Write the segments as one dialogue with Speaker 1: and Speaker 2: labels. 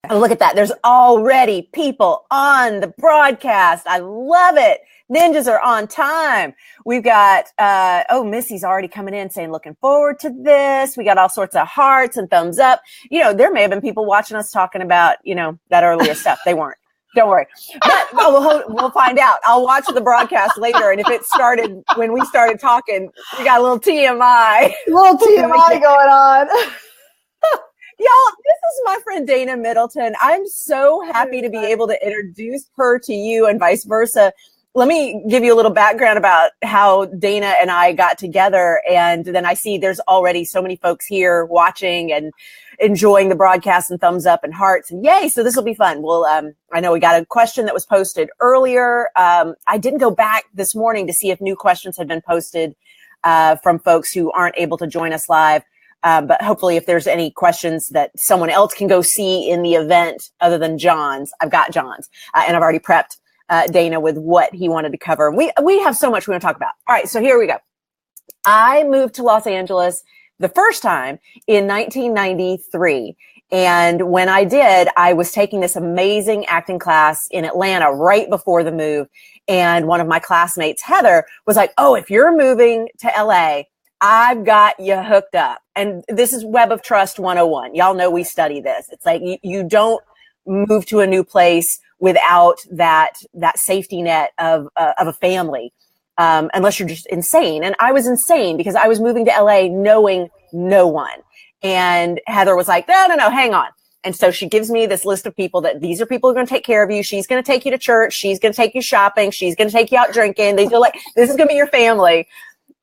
Speaker 1: Oh, look at that. There's already people on the broadcast. I love it. Ninjas are on time. We've got, Missy's already coming in saying, looking forward to this. We got all sorts of hearts and thumbs up. You know, there may have been people watching us talking about, you know, that earlier stuff. They weren't. Don't worry. But we'll find out. I'll watch the broadcast later. And if it started when we started talking, we got a little TMI.
Speaker 2: Going on.
Speaker 1: Y'all, this is my friend Dana Middleton. I'm so happy to be able to introduce her to you and vice versa. Let me give you a little background about how Dana and I got together. And then I see there's already so many folks here watching and enjoying the broadcast and thumbs up and hearts. And yay, so this will be fun. Well, I know we got a question that was posted earlier. I didn't go back this morning to see if new questions had been posted from folks who aren't able to join us live. But hopefully if there's any questions that someone else can go see in the event other than John's, I've got John's, and I've already prepped Dana with what he wanted to cover. We have so much we want to talk about. All right, so here we go. I moved to Los Angeles the first time in 1993. And when I did, I was taking this amazing acting class in Atlanta right before the move. And one of my classmates, Heather, was like, oh, if you're moving to LA, I've got you hooked up. And this is Web of Trust 101. Y'all know we study this. It's like you don't move to a new place without that safety net of a family, unless you're just insane. And I was insane because I was moving to LA knowing no one. And Heather was like, no, hang on. And so she gives me this list of people that these are people who are going to take care of you. She's going to take you to church. She's going to take you shopping. She's going to take you out drinking. They feel like this is going to be your family.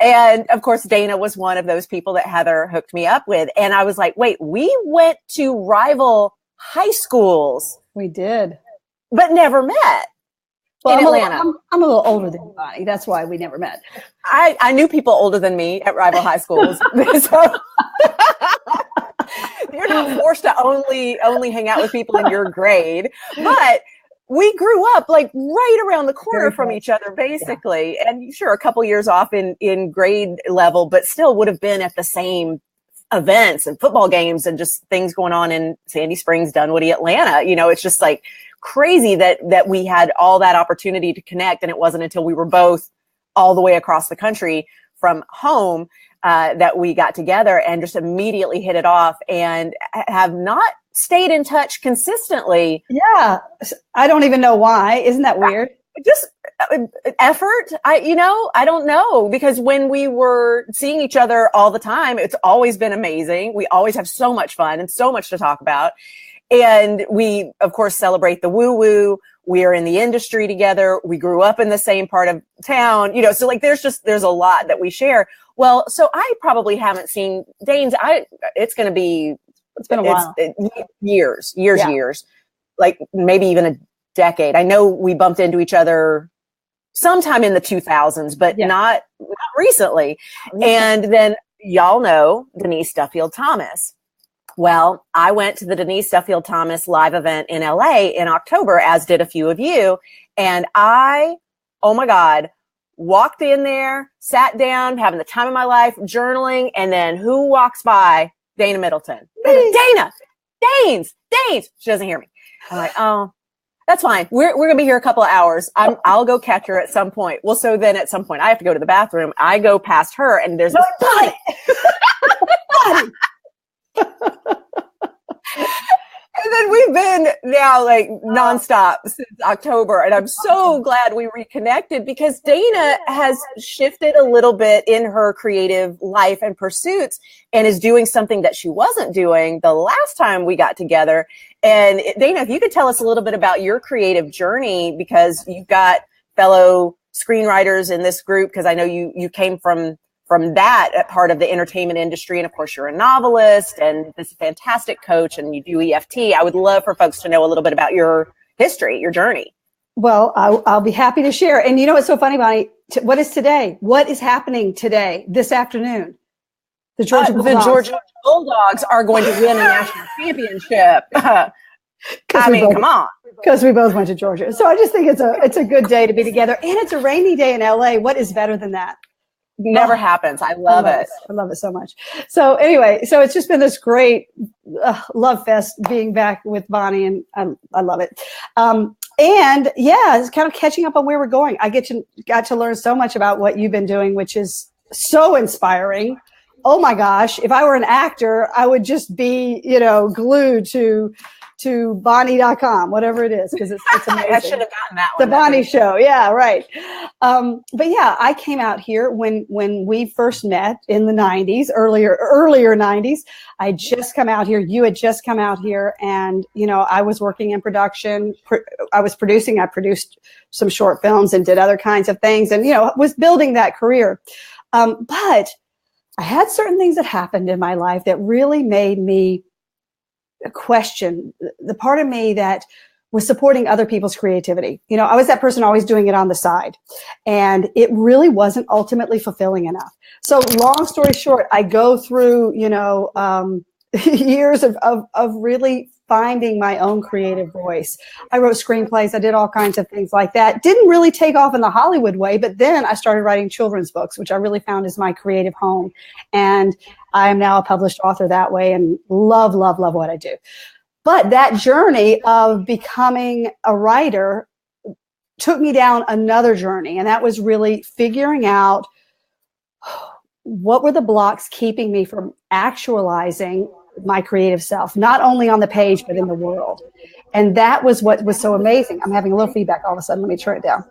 Speaker 1: And of course, Dana was one of those people that Heather hooked me up with. And I was like, wait, we went to rival high schools.
Speaker 2: We did.
Speaker 1: But never met in Atlanta.
Speaker 2: I'm a little older than you, Bonnie. That's why we never met.
Speaker 1: I knew people older than me at rival high schools. So you're not forced to only hang out with people in your grade. But we grew up like right around the corner from each other, basically. Yeah. And sure, a couple years off in grade level, but still would have been at the same events and football games and just things going on in Sandy Springs, Dunwoody, Atlanta. You know, it's just like crazy that we had all that opportunity to connect. And it wasn't until we were both all the way across the country from home that we got together and just immediately hit it off and have not stayed in touch consistently.
Speaker 2: Yeah. I don't even know why. Isn't that weird?
Speaker 1: Just effort. I don't know, because when we were seeing each other all the time, it's always been amazing. We always have so much fun and so much to talk about. And we, of course, celebrate the woo-woo. We are in the industry together. We grew up in the same part of town, so like there's a lot that we share. Well, so I probably haven't seen Dane's. It's been a while. Years, like maybe even a decade. I know we bumped into each other sometime in the 2000s, but not recently. And then y'all know Denise Duffield Thomas. Well, I went to the Denise Duffield Thomas live event in LA in October, as did a few of you. And oh my God, walked in there, sat down, having the time of my life, journaling. And then who walks by? Dana Middleton. Dana, Danes. She doesn't hear me. I'm like, oh, that's fine. We're going to be here a couple of hours. I'll go catch her at some point. Well, so then at some point I have to go to the bathroom. I go past her and there's this buddy. And then we've been now like nonstop since October. And I'm so glad we reconnected because Dana has shifted a little bit in her creative life and pursuits and is doing something that she wasn't doing the last time we got together. And Dana, if you could tell us a little bit about your creative journey, because you've got fellow screenwriters in this group, because I know you came from that part of the entertainment industry. And of course, you're a novelist and this fantastic coach and you do EFT. I would love for folks to know a little bit about your history, your journey.
Speaker 2: Well, I'll be happy to share. And you know what's so funny, Bonnie? What is today? What is happening today, this afternoon? The Georgia
Speaker 1: Bulldogs are going to win a national championship. Come on.
Speaker 2: Because we both went to Georgia. So I just think it's a good day to be together. And it's a rainy day in LA. What is better than that?
Speaker 1: never happens. I love it.
Speaker 2: I love it so much. So anyway, so it's just been this great love fest being back with Bonnie, and I love it. And yeah, it's kind of catching up on where we're going. I got to learn so much about what you've been doing, which is so inspiring. Oh my gosh, if I were an actor, I would just be, glued to Bonnie.com, whatever it is, because it's amazing.
Speaker 1: I should have gotten that one.
Speaker 2: The Bonnie Show. Yeah, right. But yeah, I came out here when we first met in the 90s, earlier 90s. I had just come out here. You had just come out here, and, I was working in production. I was producing. I produced some short films and did other kinds of things, and, was building that career. But I had certain things that happened in my life that really made me question the part of me that was supporting other people's creativity. I was that person always doing it on the side, and it really wasn't ultimately fulfilling enough. So long story short, I go through, years of really finding my own creative voice. I wrote screenplays. I did all kinds of things like that. Didn't really take off in the Hollywood way, but then I started writing children's books, which I really found is my creative home. And I am now a published author that way, and love, love, love what I do. But that journey of becoming a writer took me down another journey. And that was really figuring out what were the blocks keeping me from actualizing my creative self, not only on the page, but in the world. And that was what was so amazing. I'm having a little feedback all of a sudden. Let me turn it down.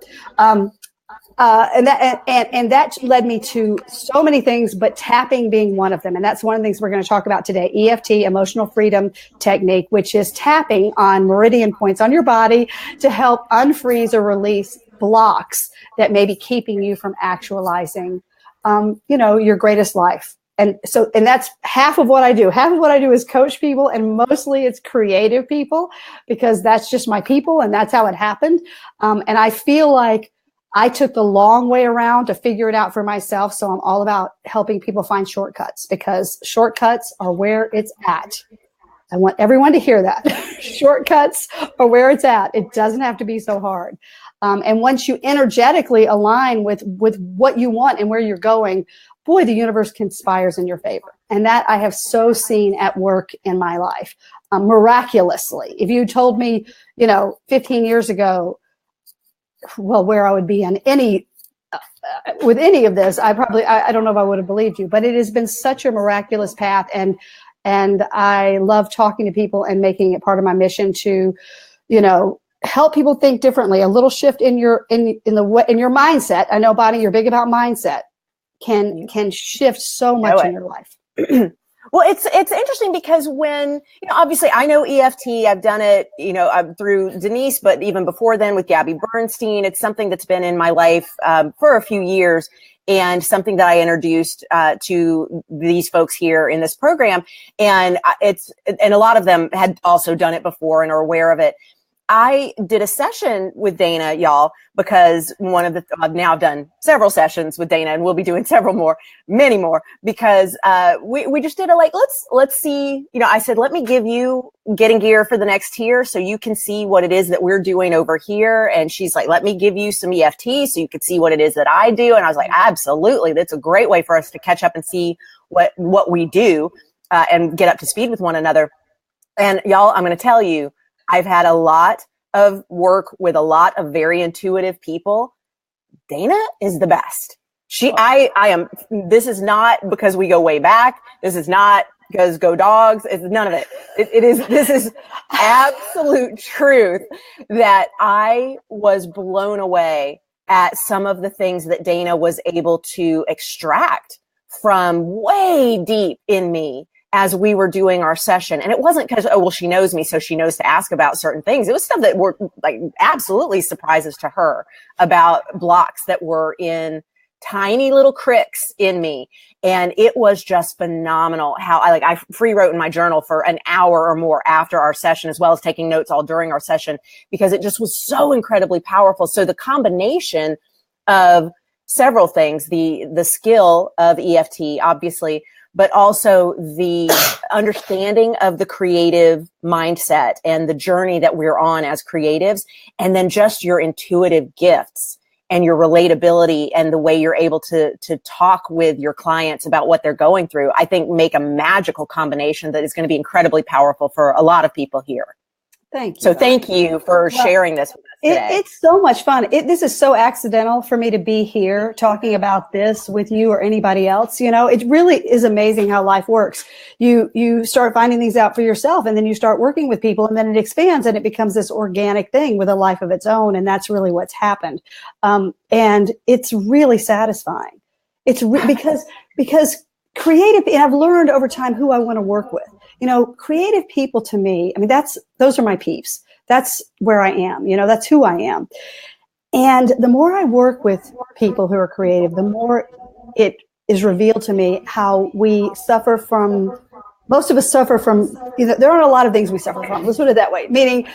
Speaker 2: And that led me to so many things, but tapping being one of them. And that's one of the things we're going to talk about today. EFT, emotional freedom technique, which is tapping on meridian points on your body to help unfreeze or release blocks that may be keeping you from actualizing, your greatest life. And that's half of what I do. Half of what I do is coach people, and mostly it's creative people, because that's just my people and that's how it happened. And I feel like I took the long way around to figure it out for myself. So I'm all about helping people find shortcuts, because shortcuts are where it's at. I want everyone to hear that. Shortcuts are where it's at. It doesn't have to be so hard. And once you energetically align with what you want and where you're going, boy, the universe conspires in your favor. And that I have so seen at work in my life, miraculously. If you told me, 15 years ago, where I would be on with any of this, I don't know if I would have believed you, but it has been such a miraculous path. And I love talking to people and making it part of my mission to, help people think differently. A little shift in your mindset. I know, Bonnie, you're big about mindset. Can shift so much in your life.
Speaker 1: Well, it's interesting because when, obviously I know EFT, I've done it, through Denise, but even before then with Gabby Bernstein, it's something that's been in my life for a few years, and something that I introduced to these folks here in this program. And and a lot of them had also done it before and are aware of it. I did a session with Dana, y'all, because I've now done several sessions with Dana, and we'll be doing many more, because we just did let's see, I said, let me give you getting gear for the next tier so you can see what it is that we're doing over here. And she's like, let me give you some EFT so you can see what it is that I do. And I was like, absolutely. That's a great way for us to catch up and see what we do and get up to speed with one another. And y'all, I'm going to tell you, I've had a lot of work with a lot of very intuitive people. Dana is the best. I am, this is not because we go way back. This is not because go dogs. It's none of it. This is absolute truth that I was blown away at some of the things that Dana was able to extract from way deep in me as we were doing our session. And it wasn't because, she knows me, so she knows to ask about certain things. It was stuff that were like absolutely surprises to her about blocks that were in tiny little cricks in me. And it was just phenomenal how I free wrote in my journal for an hour or more after our session, as well as taking notes all during our session, because it just was so incredibly powerful. So the combination of several things, the skill of EFT, obviously, but also the understanding of the creative mindset and the journey that we're on as creatives, and then just your intuitive gifts and your relatability and the way you're able to talk with your clients about what they're going through, I think make a magical combination that is going to be incredibly powerful for a lot of people here.
Speaker 2: Thank you.
Speaker 1: So thank you for sharing this with us today.
Speaker 2: It's so much fun. This is so accidental for me to be here talking about this with you or anybody else. You know, it really is amazing how life works. You start finding these out for yourself, and then you start working with people, and then it expands and it becomes this organic thing with a life of its own. And that's really what's happened. And it's really satisfying. It's because creative, and I've learned over time who I want to work with. You know, creative people to me, I mean, those are my peeps. That's where I am. You know, that's who I am. And the more I work with people who are creative, the more it is revealed to me how we suffer from, most of us suffer from, you know, there aren't a lot of things we suffer from. Let's put it that way. Meaning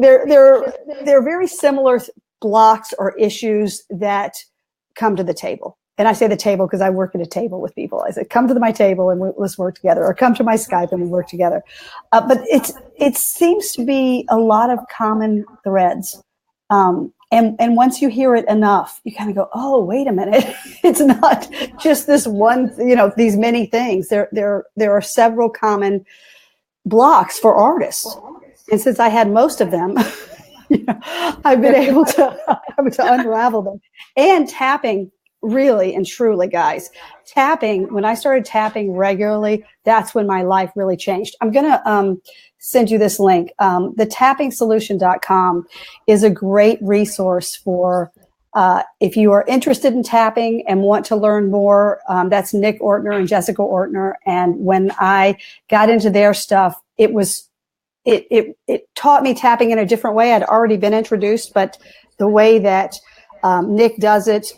Speaker 2: they're very similar blocks or issues that come to the table. And I say the table because I work at a table with people. I say, come to my table and let's work together, or come to my Skype and we work together. But it seems to be a lot of common threads. And once you hear it enough, you kind of go, oh, wait a minute. It's not just this one, you know, these many things. There are several common blocks for artists. And since I had most of them, you know, I've been able to unravel them. And tapping, really and truly, guys, when I started tapping regularly, that's when my life really changed. I'm going to send you this link. The tappingsolution.com is a great resource for if you are interested in tapping and want to learn more. That's Nick Ortner and Jessica Ortner. And when I got into their stuff, it taught me tapping in a different way. I'd already been introduced, but the way that Nick does it,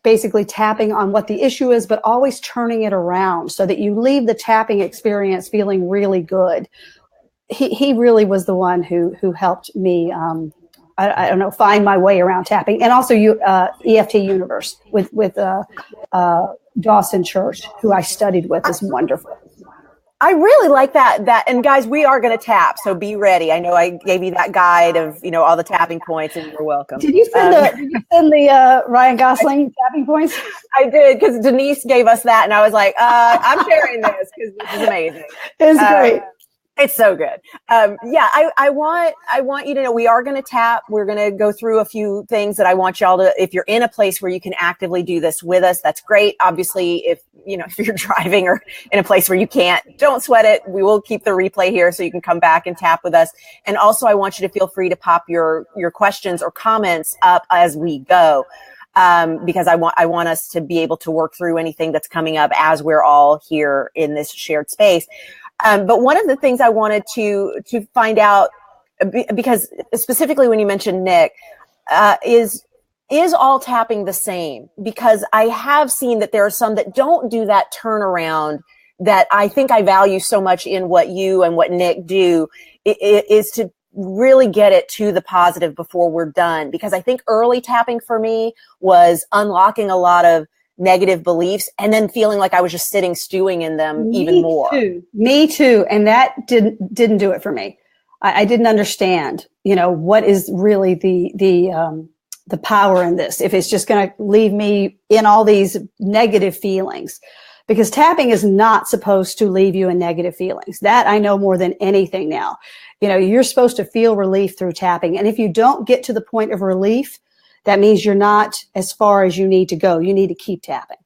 Speaker 2: basically tapping on what the issue is, but always turning it around so that you leave the tapping experience feeling really good. He really was the one who helped me, I don't know, find my way around tapping. And also EFT Universe with Dawson Church, who I studied with, is wonderful.
Speaker 1: I really like that. And guys, we are going to tap, so be ready. I know I gave you that guide of, you know, all the tapping points, and you're welcome.
Speaker 2: Did you send the Ryan Gosling tapping points?
Speaker 1: I did, because Denise gave us that, and I was like, I'm sharing this because this is amazing.
Speaker 2: It's great.
Speaker 1: It's so good. Yeah, I want you to know we are going to tap. We're going to go through a few things that I want y'all to, if you're in a place where you can actively do this with us, that's great. Obviously, if you're driving or in a place where you can't, don't sweat it. We will keep the replay here so you can come back and tap with us. And also, I want you to feel free to pop your questions or comments up as we go. Because I want us to be able to work through anything that's coming up as we're all here in this shared space. But one of the things I wanted to find out, because specifically when you mentioned Nick, is all tapping the same? Because I have seen that there are some that don't do that turnaround that I think I value so much in what you and what Nick do, is to really get it to the positive before we're done. Because I think early tapping for me was unlocking a lot of negative beliefs and then feeling like I was just stewing in them even more.
Speaker 2: Me too. And that didn't do it for me. I didn't understand, what is really the power in this, if it's just going to leave me in all these negative feelings, because tapping is not supposed to leave you in negative feelings. That I know more than anything now. You're supposed to feel relief through tapping. And if you don't get to the point of relief, that means you're not as far as you need to go. You need to keep tapping.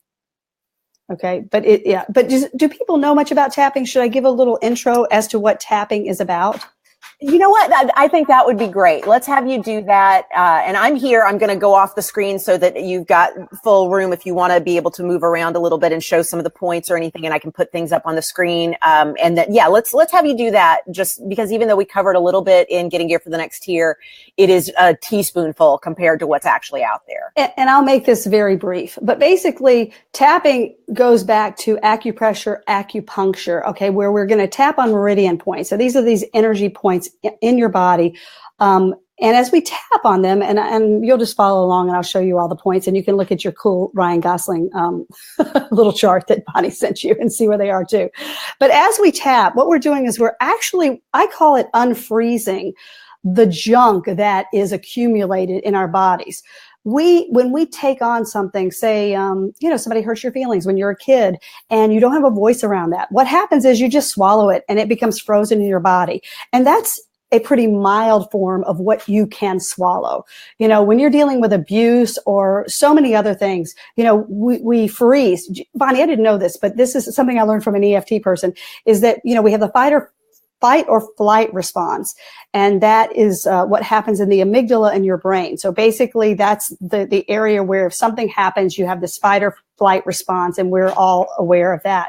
Speaker 2: Okay. But do people know much about tapping? Should I give a little intro as to what tapping is about?
Speaker 1: You know what? I think that would be great. Let's have you do that. And I'm here. I'm going to go off the screen so that you've got full room if you want to be able to move around a little bit and show some of the points or anything, and I can put things up on the screen. And that, let's have you do that, just because even though we covered a little bit in Getting Gear for the Next Tier, it is a teaspoonful compared to what's actually out there.
Speaker 2: And I'll make this very brief, but basically tapping goes back to acupressure, acupuncture, okay, where we're going to tap on meridian points. So these are these energy points in your body. And as we tap on them, and you'll just follow along and I'll show you all the points, and you can look at your cool Ryan Gosling little chart that Bonnie sent you and see where they are too. But as we tap, what we're doing is we're actually, I call it unfreezing the junk that is accumulated in our bodies. when we take on something, say, somebody hurts your feelings when you're a kid and you don't have a voice around that, what happens is you just swallow it and it becomes frozen in your body. And that's a pretty mild form of what you can swallow. When you're dealing with abuse or so many other things, we freeze. Bonnie, I didn't know this, but this is something I learned from an EFT person, is that, we have the fight or flight response. And that is what happens in the amygdala in your brain. So basically that's the area where if something happens, you have this fight or flight response, and we're all aware of that.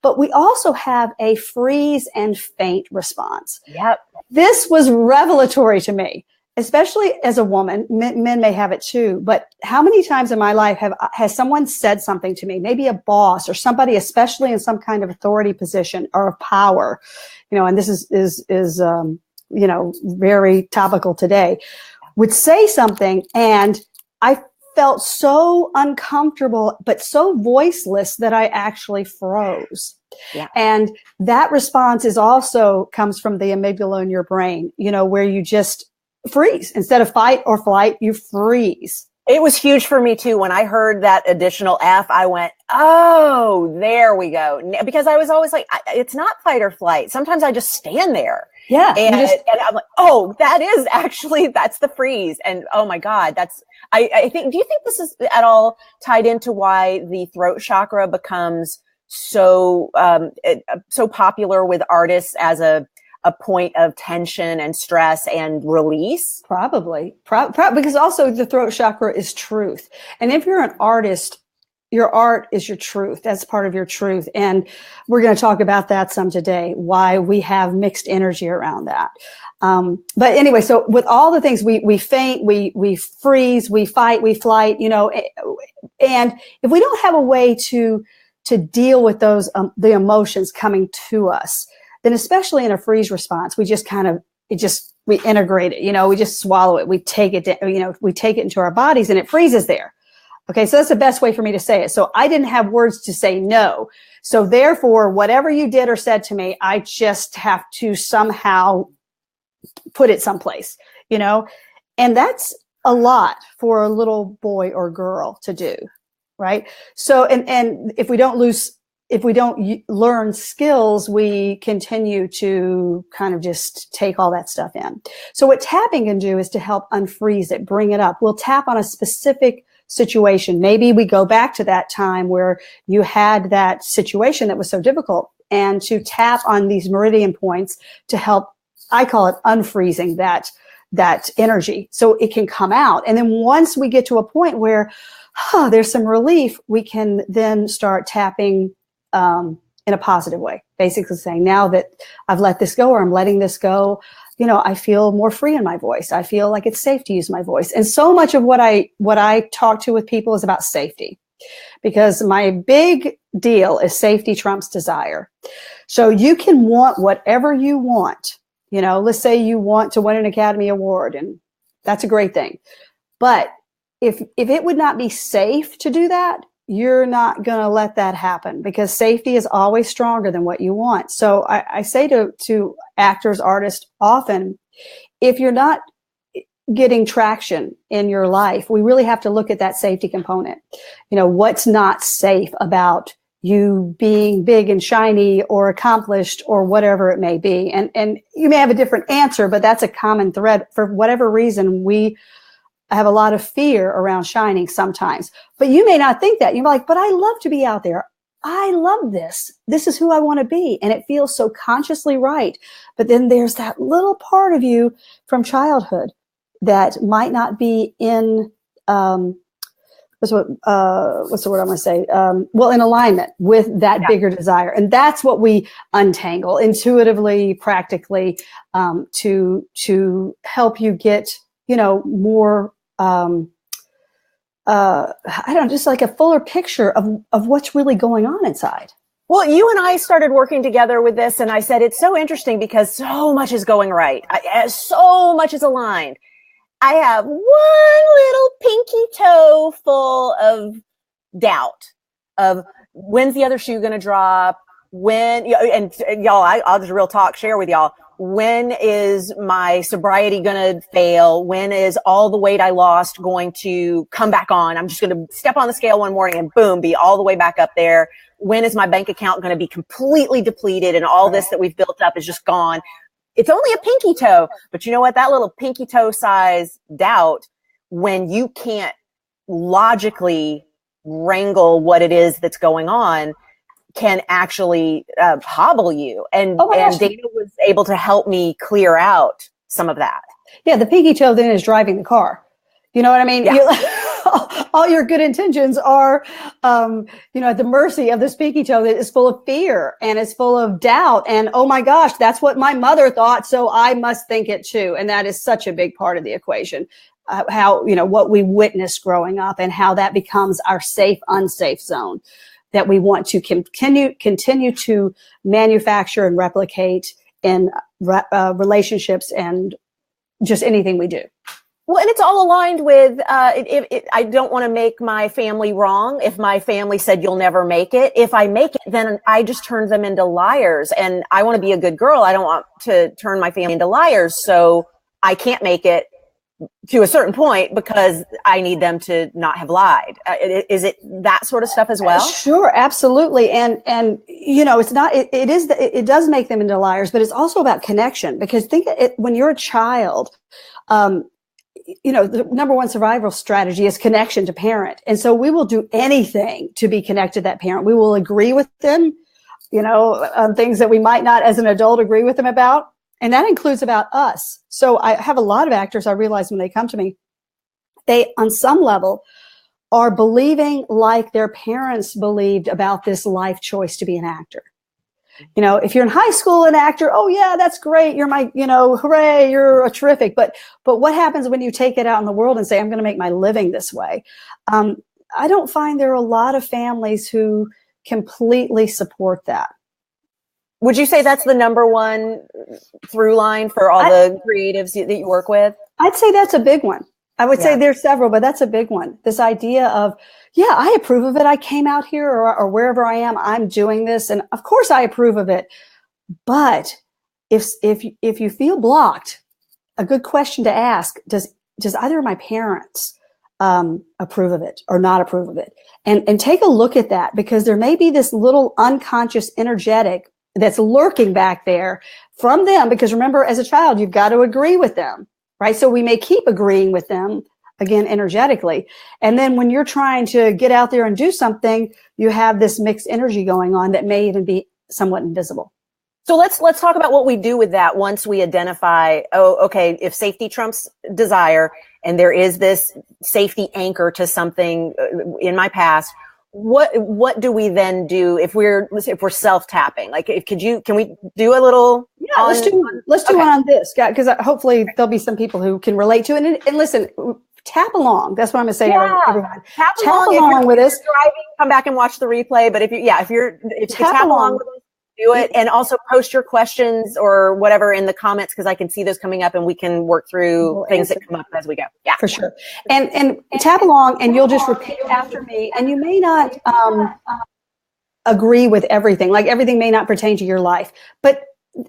Speaker 2: But we also have a freeze and faint response.
Speaker 1: Yep.
Speaker 2: This was revelatory to me, especially as a woman. Men may have it too. But how many times in my life has someone said something to me, maybe a boss or somebody, especially in some kind of authority position or of power, and this is very topical today, would say something, and I felt so uncomfortable, but so voiceless that I actually froze.
Speaker 1: Yeah.
Speaker 2: And that response also comes from the amygdala in your brain, where you just freeze. Instead of fight or flight, you freeze.
Speaker 1: It was huge for me too. When I heard that additional F, I went, oh, there we go. Because I was always like, it's not fight or flight. Sometimes I just stand there.
Speaker 2: Yeah.
Speaker 1: And I'm like, oh, that's the freeze. And oh my God, I think, do you think this is at all tied into why the throat chakra becomes so popular with artists as a point of tension and stress and release?
Speaker 2: Probably. Because also the throat chakra is truth. And if you're an artist, your art is your truth. That's part of your truth. And we're going to talk about that some today, why we have mixed energy around that. But anyway, so with all the things, we faint, we freeze, we fight, we flight, and if we don't have a way to deal with those, the emotions coming to us, then especially in a freeze response, we just we integrate it, we just swallow it. We take it, we take it into our bodies and it freezes there. Okay. So that's the best way for me to say it. So I didn't have words to say no. So therefore, whatever you did or said to me, I just have to somehow put it someplace, and that's a lot for a little boy or girl to do. Right. So, and if we don't learn skills, we continue to kind of just take all that stuff in. So what tapping can do is to help unfreeze it, bring it up. We'll tap on a specific situation. Maybe we go back to that time where you had that situation that was so difficult, and to tap on these meridian points to help, I call it unfreezing that energy so it can come out. And then once we get to a point where there's some relief, we can then start tapping in a positive way, basically saying, now that I've let this go, or I'm letting this go, I feel more free in my voice. I feel like it's safe to use my voice. And so much of what I talk to with people is about safety, because my big deal is safety trumps desire. So you can want whatever you want. Let's say you want to win an Academy Award, and that's a great thing. But if it would not be safe to do that, you're not going to let that happen, because safety is always stronger than what you want. So I say to actors, artists often, if you're not getting traction in your life, we really have to look at that safety component. What's not safe about you being big and shiny or accomplished or whatever it may be. And you may have a different answer, but that's a common thread. For whatever reason, we have a lot of fear around shining sometimes, but you may not think that. You're like, but I love to be out there. I love this. This is who I want to be. And it feels so consciously right. But then there's that little part of you from childhood that might not be in, what's the word I'm going to say? In alignment with that bigger desire. And that's what we untangle intuitively, practically, to help you get, more, just like a fuller picture of what's really going on inside.
Speaker 1: Well, you and I started working together with this, and I said, it's so interesting because so much is going right. So much is aligned. I have one little pinky toe full of doubt of when's the other shoe going to drop, and y'all, I'll just real talk share with y'all. when is my sobriety going to fail? When is all the weight I lost going to come back on? I'm just going to step on the scale one morning and boom, be all the way back up there. When is my bank account going to be completely depleted and all this that we've built up is just gone? It's only a pinky toe, but you know what? That little pinky toe size doubt, when you can't logically wrangle what it is that's going on, can actually hobble you. And Dana was able to help me clear out some of that.
Speaker 2: Yeah, the pinky toe then is driving the car. You know what I mean? Yeah. All your good intentions are, at the mercy of this pinky toe that is full of fear and it's full of doubt. And, oh my gosh, that's what my mother thought, so I must think it too. And that is such a big part of the equation. How, what we witnessed growing up and how that becomes our safe, unsafe zone that we want to continue to manufacture and replicate in relationships and just anything we do.
Speaker 1: Well, and it's all aligned with, I don't want to make my family wrong. If my family said you'll never make it, if I make it, then I just turn them into liars. And I want to be a good girl. I don't want to turn my family into liars. So I can't make it to a certain point because I need them to not have lied. Is it that sort of stuff as well?
Speaker 2: Sure, absolutely. And it's not, it does make them into liars, but it's also about connection, because when you're a child, the number one survival strategy is connection to parent. And so we will do anything to be connected to that parent. We will agree with them, on things that we might not as an adult agree with them about. And that includes about us. So I have a lot of actors, I realize when they come to me, they, on some level, are believing like their parents believed about this life choice to be an actor. If you're in high school, an actor, oh yeah, that's great. You're my, hooray, you're a terrific. But what happens when you take it out in the world and say, I'm going to make my living this way? I don't find there are a lot of families who completely support that.
Speaker 1: Would you say that's the number one through line for all the creatives that you work with? I'd
Speaker 2: say that's a big one. I would say there's several, but that's a big one. This idea of, I approve of it. I came out here or wherever I am, I'm doing this. And of course I approve of it. But if you feel blocked, a good question to ask, does either of my parents approve of it or not approve of it? And take a look at that, because there may be this little unconscious energetic that's lurking back there from them. Because remember, as a child, you've got to agree with them, right? So we may keep agreeing with them, again, energetically. And then when you're trying to get out there and do something, you have this mixed energy going on that may even be somewhat invisible.
Speaker 1: So let's talk about what we do with that once we identify, if safety trumps desire and there is this safety anchor to something in my past, what do we then do if we're self-tapping? Like, can we do a little?
Speaker 2: Yeah, let's do one on this, because hopefully there'll be some people who can relate to it. And listen, tap along. That's what I'm going to say to everyone.
Speaker 1: Tap along with us. Driving, come back and watch the replay. But if you tap along with us, do it. And also post your questions or whatever in the comments, because I can see those coming up and we can work through things that come up as we go. Yeah,
Speaker 2: for sure. And tap along, and you'll just repeat after me. And you may not agree with everything. Like, everything may not pertain to your life, but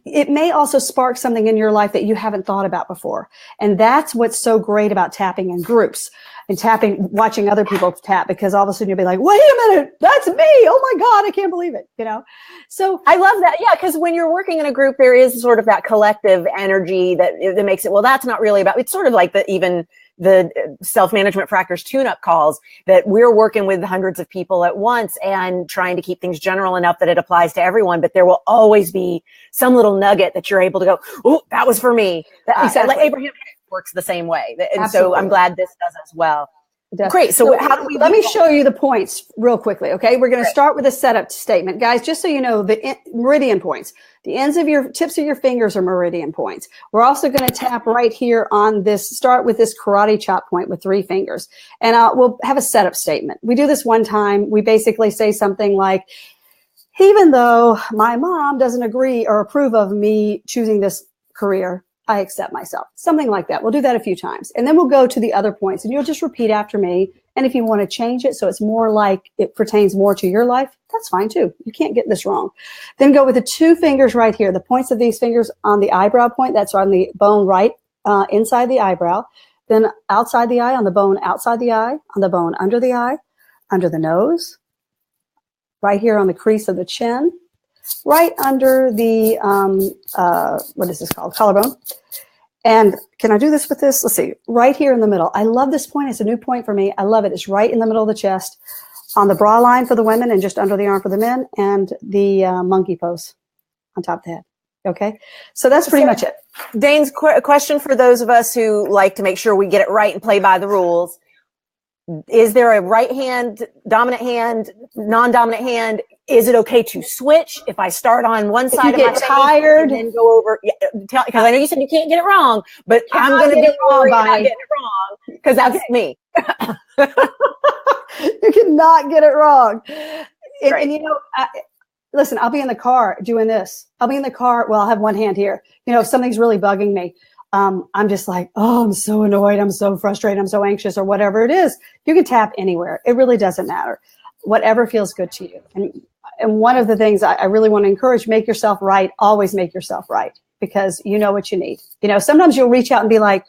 Speaker 2: it may also spark something in your life that you haven't thought about before. And that's what's so great about tapping in groups and watching other people tap, because all of a sudden you'll be like, wait a minute, that's me. Oh my God, I can't believe it. So
Speaker 1: I love that. Yeah. Because when you're working in a group, there is sort of that collective energy that makes it, well, that's not really about, it's sort of like the self-management fractors tune-up calls, that we're working with hundreds of people at once and trying to keep things general enough that it applies to everyone. But there will always be some little nugget that you're able to go, oh, that was for me. Exactly. Like Abraham works the same way. And Absolutely. So I'm glad this does as well. Great. So how do we?
Speaker 2: Let me show you the points real quickly. Okay. We're going to start with a setup statement, guys, just so you know, the meridian points, the tips of your fingers are meridian points. We're also going to tap right here on this, start with this karate chop point with 3 fingers. And we'll have a setup statement. We do this one time. We basically say something like, even though my mom doesn't agree or approve of me choosing this career, I accept myself. Something like that. We'll do that a few times. And then we'll go to the other points, and you'll just repeat after me. And if you want to change it so it's more like it pertains more to your life, that's fine too. You can't get this wrong. Then go with the 2 fingers right here. The points of these fingers on the eyebrow point, that's on the bone right inside the eyebrow. Then outside the eye, on the bone outside the eye, on the bone under the eye, under the nose, right here on the crease of the chin, right under the, what is this called? Collarbone. And can I do this with this? Let's see, right here in the middle. I love this point. It's a new point for me. I love it. It's right in the middle of the chest, on the bra line for the women and just under the arm for the men, and the monkey pose on top of the head. Okay, so that's pretty much it.
Speaker 1: Dane's question for those of us who like to make sure we get it right and play by the rules. Is there a right hand, dominant hand, non-dominant hand? Is it okay to switch if I start on one side of my face and then go over? Because I know you said you can't get it wrong, but I'm going to be worried about getting it wrong because that's me.
Speaker 2: You cannot get it wrong. And you know, listen, I'll be in the car doing this. I'll be in the car. Well, I'll have one hand here. You know, if something's really bugging me, I'm just like, oh, I'm so annoyed. I'm so frustrated. I'm so anxious, or whatever it is. You can tap anywhere. It really doesn't matter. Whatever feels good to you. And one of the things I really want to encourage, make yourself right. Always make yourself right, because you know what you need. You know, sometimes you'll reach out and be like,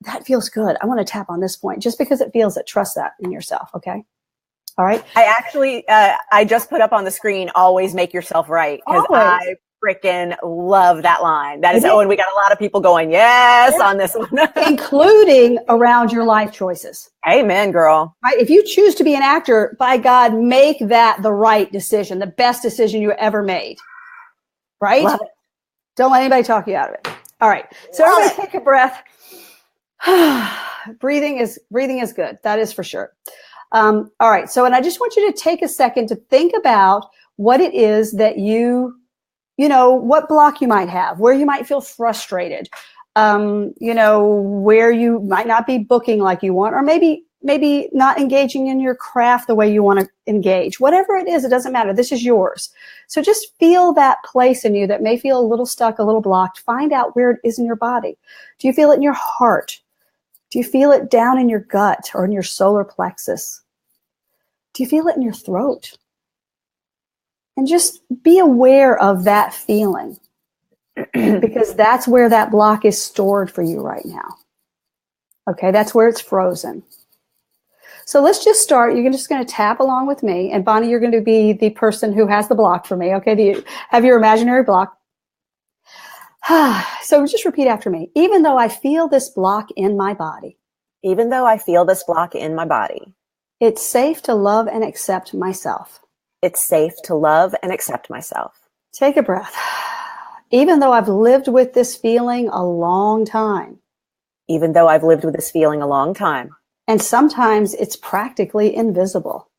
Speaker 2: that feels good. I want to tap on this point. Just because it feels it, trust that in yourself. Okay. All right.
Speaker 1: I actually, I just put up on the screen, always make yourself right. Because I freaking love that line. That is, and we got a lot of people going, yes, on this one.
Speaker 2: Including around your life choices.
Speaker 1: Amen, girl.
Speaker 2: Right? If you choose to be an actor, by God, make that the right decision, the best decision you ever made. Right?
Speaker 1: Love it.
Speaker 2: Don't let anybody talk you out of it. All right. So everybody take a breath. Breathing is good. That is for sure. All right. So, and I just want you to take a second to think about what it is that you know, what block you might have, where you might feel frustrated, you know, where you might not be booking like you want, or maybe not engaging in your craft the way you want to engage. Whatever it is, it doesn't matter. This is yours. So just feel that place in you that may feel a little stuck, a little blocked. Find out where it is in your body. Do you feel it in your heart? Do you feel it down in your gut or in your solar plexus? Do you feel it in your throat? And just be aware of that feeling, because that's where that block is stored for you right now. Okay, that's where it's frozen. So let's just start. You're just going to tap along with me. And Bonnie, you're going to be the person who has the block for me. Okay, do you have your imaginary block? So just repeat after me. Even though I feel this block in my body.
Speaker 1: Even though I feel this block in my body.
Speaker 2: It's safe to love and accept myself.
Speaker 1: It's safe to love and accept myself.
Speaker 2: Take a breath. Even though I've lived with this feeling a long time.
Speaker 1: Even though I've lived with this feeling a long time.
Speaker 2: And sometimes it's practically invisible.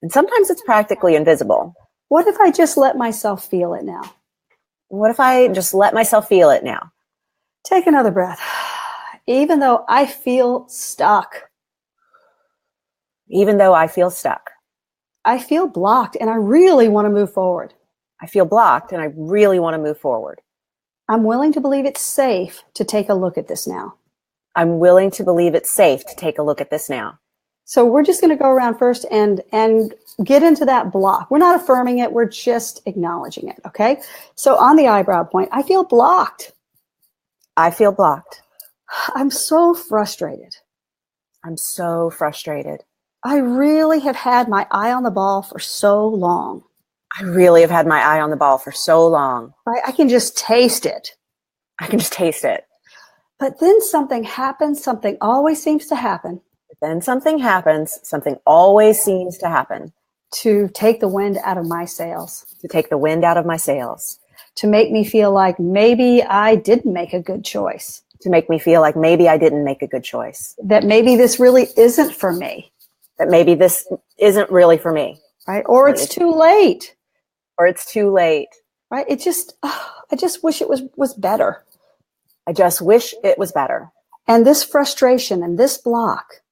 Speaker 1: And sometimes it's practically invisible.
Speaker 2: What if I just let myself feel it now?
Speaker 1: What if I just let myself feel it now?
Speaker 2: Take another breath. Even though I feel stuck.
Speaker 1: Even though I feel stuck.
Speaker 2: I feel blocked and I really want to move forward.
Speaker 1: I feel blocked and I really want to move forward.
Speaker 2: I'm willing to believe it's safe to take a look at this now.
Speaker 1: I'm willing to believe it's safe to take a look at this now.
Speaker 2: So we're just going to go around first and get into that block. We're not affirming it. We're just acknowledging it. Okay. So on the eyebrow point, I feel blocked.
Speaker 1: I feel blocked.
Speaker 2: I'm so frustrated.
Speaker 1: I'm so frustrated.
Speaker 2: I really have had my eye on the ball for so long.
Speaker 1: I really have had my eye on the ball for so long.
Speaker 2: Right? I can just taste it.
Speaker 1: I can just taste it.
Speaker 2: But then something happens. Something always seems to happen.
Speaker 1: But then something happens. Something always seems to happen.
Speaker 2: To take the wind out of my sails.
Speaker 1: To take the wind out of my sails.
Speaker 2: To make me feel like maybe I didn't make a good choice.
Speaker 1: To make me feel like maybe I didn't make a good choice.
Speaker 2: That maybe this really isn't for me.
Speaker 1: That maybe this isn't really for me.
Speaker 2: Right? Or it's too late.
Speaker 1: Or it's too late.
Speaker 2: Right? I just wish it was better.
Speaker 1: I just wish it was better.
Speaker 2: And this frustration and this block.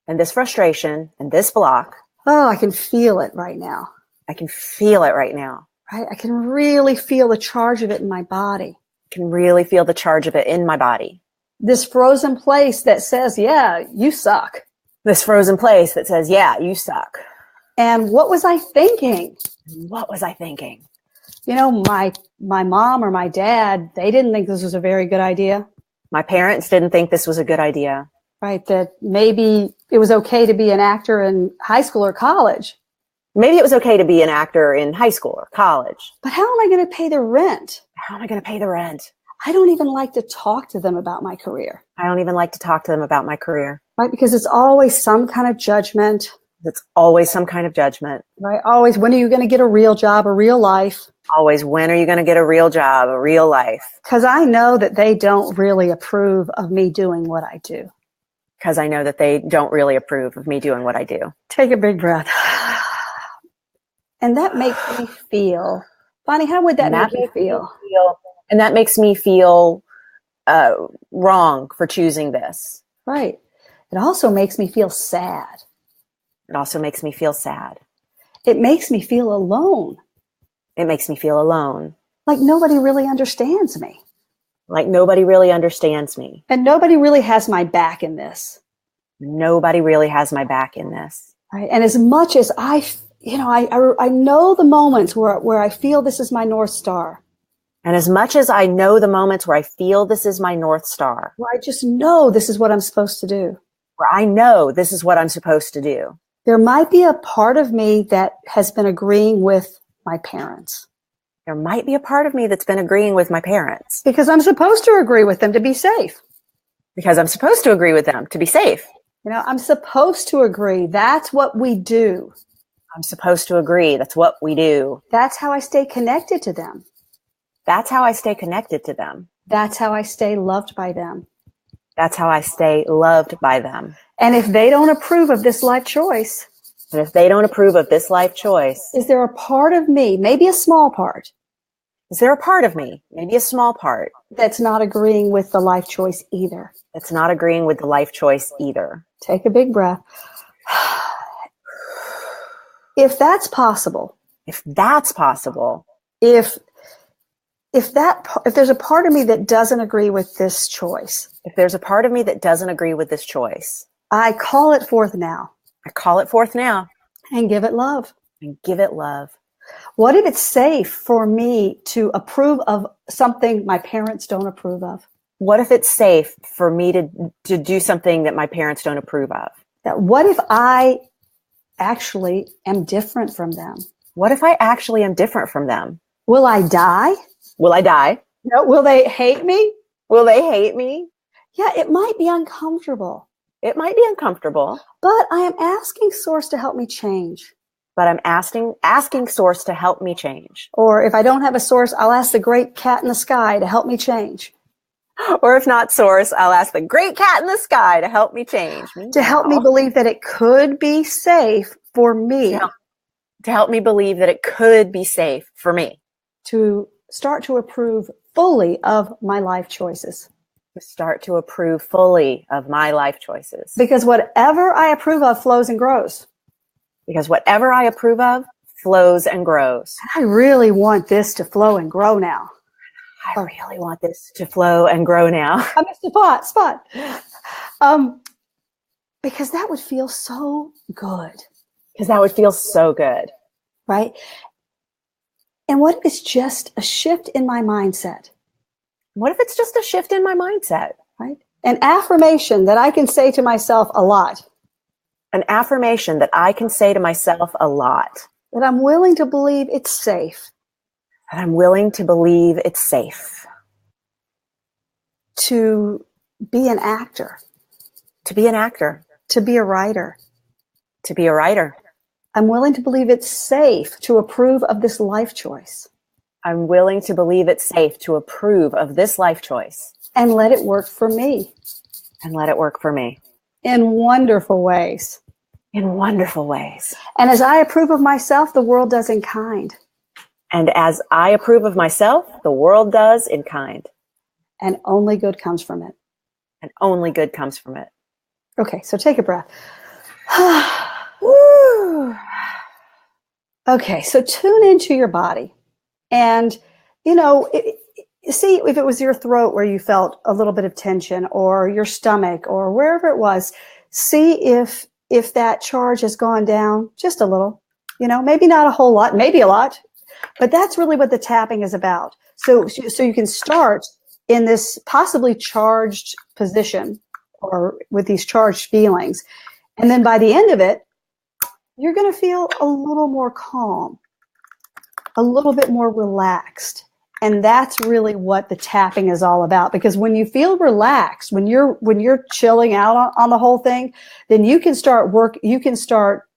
Speaker 1: And this frustration and this block.
Speaker 2: Oh, I can feel it right now.
Speaker 1: I can feel it right now.
Speaker 2: Right? I can really feel the charge of it in my body.
Speaker 1: I can really feel the charge of it in my body.
Speaker 2: This frozen place that says, yeah, you suck.
Speaker 1: This frozen place that says, yeah, you suck.
Speaker 2: And what was I thinking?
Speaker 1: What was I thinking?
Speaker 2: You know, my mom or my dad, they didn't think this was a very good idea.
Speaker 1: My parents didn't think this was a good idea.
Speaker 2: Right, that maybe it was okay to be an actor in high school or college.
Speaker 1: Maybe it was okay to be an actor in high school or college.
Speaker 2: But how am I going to pay the rent?
Speaker 1: How am I going to pay the rent?
Speaker 2: I don't even like to talk to them about my career.
Speaker 1: I don't even like to talk to them about my career.
Speaker 2: Right, because it's always some kind of judgment.
Speaker 1: It's always some kind of judgment.
Speaker 2: Right, always, when are you going to get a real job, a real life?
Speaker 1: Always, when are you going to get a real job, a real life?
Speaker 2: Because I know that they don't really approve of me doing what I do.
Speaker 1: Because I know that they don't really approve of me doing what I do.
Speaker 2: Take a big breath. And that makes me feel, Bonnie, how would that make you feel?
Speaker 1: And that makes me feel wrong for choosing this.
Speaker 2: Right. It also makes me feel sad.
Speaker 1: It also makes me feel sad.
Speaker 2: It makes me feel alone.
Speaker 1: It makes me feel alone.
Speaker 2: Like nobody really understands me.
Speaker 1: Like nobody really understands me.
Speaker 2: And nobody really has my back in this.
Speaker 1: Nobody really has my back in this.
Speaker 2: Right. And as much as I know the moments where I feel this is my North Star.
Speaker 1: And as much as I know the moments where I feel this is my North Star.
Speaker 2: Where I just know this is what I'm supposed to do.
Speaker 1: Where I know this is what I'm supposed to do.
Speaker 2: There might be a part of me that has been agreeing with my parents.
Speaker 1: There might be a part of me that's been agreeing with my parents.
Speaker 2: Because I'm supposed to agree with them to be safe.
Speaker 1: Because I'm supposed to agree with them to be safe.
Speaker 2: You know, I'm supposed to agree. That's what we do.
Speaker 1: I'm supposed to agree. That's what we do.
Speaker 2: That's how I stay connected to them.
Speaker 1: That's how I stay connected to them.
Speaker 2: That's how I stay loved by them.
Speaker 1: That's how I stay loved by them.
Speaker 2: And if they don't approve of this life choice,
Speaker 1: and if they don't approve of this life choice,
Speaker 2: is there a part of me, maybe a small part,
Speaker 1: is there a part of me, maybe a small part,
Speaker 2: that's not agreeing with the life choice either?
Speaker 1: That's not agreeing with the life choice either.
Speaker 2: Take a big breath. If that's possible,
Speaker 1: if that's possible,
Speaker 2: if there's a part of me that doesn't agree with this choice,
Speaker 1: if there's a part of me that doesn't agree with this choice,
Speaker 2: I call it forth now.
Speaker 1: I call it forth now.
Speaker 2: And give it love.
Speaker 1: And give it love.
Speaker 2: What if it's safe for me to approve of something my parents don't approve of?
Speaker 1: What if it's safe for me to do something that my parents don't approve of?
Speaker 2: What if I actually am different from them?
Speaker 1: What if I actually am different from them?
Speaker 2: Will I die?
Speaker 1: Will I die?
Speaker 2: No, will they hate me?
Speaker 1: Will they hate me?
Speaker 2: Yeah, it might be uncomfortable.
Speaker 1: It might be uncomfortable.
Speaker 2: But I am asking Source to help me change.
Speaker 1: But I'm asking Source to help me change.
Speaker 2: Or if I don't have a source, I'll ask the great cat in the sky to help me change.
Speaker 1: Or if not Source, I'll ask the great cat in the sky to help me change.
Speaker 2: To help me believe that it could be safe for me.
Speaker 1: To help me believe that it could be safe for me.
Speaker 2: To start to approve fully of my life choices.
Speaker 1: To start to approve fully of my life choices.
Speaker 2: Because whatever I approve of flows and grows.
Speaker 1: Because whatever I approve of flows and grows.
Speaker 2: I really want this to flow and grow now.
Speaker 1: I really want this to flow and grow now.
Speaker 2: I missed a spot. Because that would feel so good.
Speaker 1: Because that would feel so good.
Speaker 2: Right? And what if it's just a shift in my mindset?
Speaker 1: What if it's just a shift in my mindset?
Speaker 2: Right? An affirmation that I can say to myself a lot.
Speaker 1: An affirmation that I can say to myself a lot.
Speaker 2: That I'm willing to believe it's safe.
Speaker 1: That I'm willing to believe it's safe.
Speaker 2: To be an actor.
Speaker 1: To be an actor.
Speaker 2: To be a writer.
Speaker 1: To be a writer.
Speaker 2: I'm willing to believe it's safe to approve of this life choice.
Speaker 1: I'm willing to believe it's safe to approve of this life choice.
Speaker 2: And let it work for me.
Speaker 1: And let it work for me.
Speaker 2: In wonderful ways.
Speaker 1: In wonderful ways.
Speaker 2: And as I approve of myself, the world does in kind.
Speaker 1: And as I approve of myself, the world does in kind.
Speaker 2: And only good comes from it.
Speaker 1: And only good comes from it.
Speaker 2: Okay, so take a breath. Okay, so tune into your body. And, see if it was your throat where you felt a little bit of tension, or your stomach, or wherever it was, see if that charge has gone down just a little, maybe not a whole lot, maybe a lot, but that's really what the tapping is about. So you can start in this possibly charged position or with these charged feelings. And then by the end of it, you're going to feel a little more calm, a little bit more relaxed. And that's really what the tapping is all about. Because when you feel relaxed, when you're chilling out on the whole thing, then you can start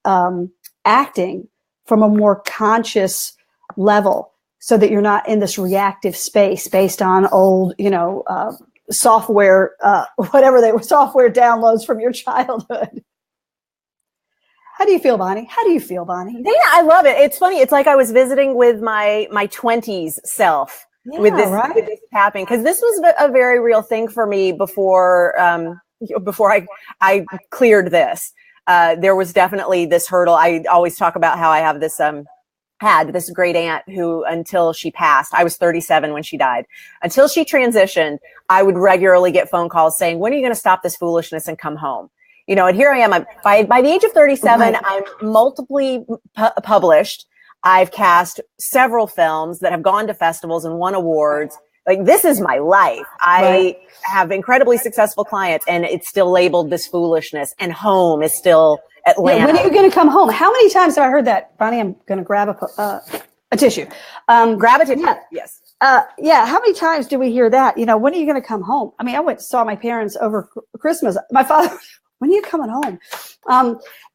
Speaker 2: acting from a more conscious level, so that you're not in this reactive space based on old, software, software downloads from your childhood. How do you feel, Bonnie?
Speaker 1: Dana, I love it. It's funny. It's like I was visiting with my 20s self with this tapping, because this was a very real thing for me before I cleared this. There was definitely this hurdle. I always talk about how I have this had this great aunt who, until she passed, I was 37 when she died. Until she transitioned, I would regularly get phone calls saying, "When are you going to stop this foolishness and come home?" And here I am. By the age of 37, I'm multiply published. I've cast several films that have gone to festivals and won awards. Like, this is my life. I have incredibly successul clients, and it's still labeled this foolishness. And home is still Atlanta.
Speaker 2: Yeah, when are you going to come home? How many times have I heard that? Bonnie, I'm going to grab a tissue.
Speaker 1: Grab a tissue.
Speaker 2: Yeah.
Speaker 1: Yes.
Speaker 2: How many times do we hear that? When are you going to come home? I mean, I saw my parents over Christmas. My father, when are you coming home?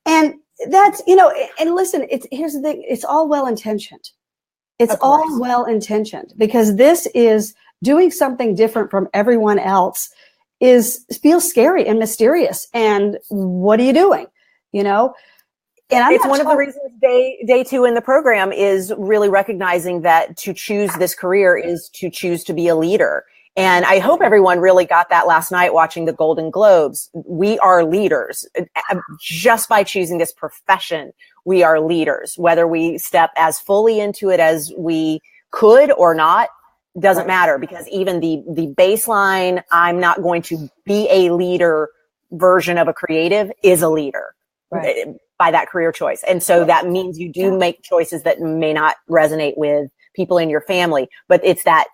Speaker 2: And that's, and listen, here's the thing. It's all well-intentioned. It's all well-intentioned, because this is doing something different from everyone else feels scary and mysterious. And what are you doing? And
Speaker 1: it's one of the reasons day 2 in the program is really recognizing that to choose this career is to choose to be a leader. And I hope everyone really got that last night watching the Golden Globes. We are leaders. Just by choosing this profession, we are leaders. Whether we step as fully into it as we could or not, doesn't matter, because even the baseline, I'm not going to be a leader version of a creative, is a leader. Right. By that career choice. And so that means you do make choices that may not resonate with people in your family, but it's that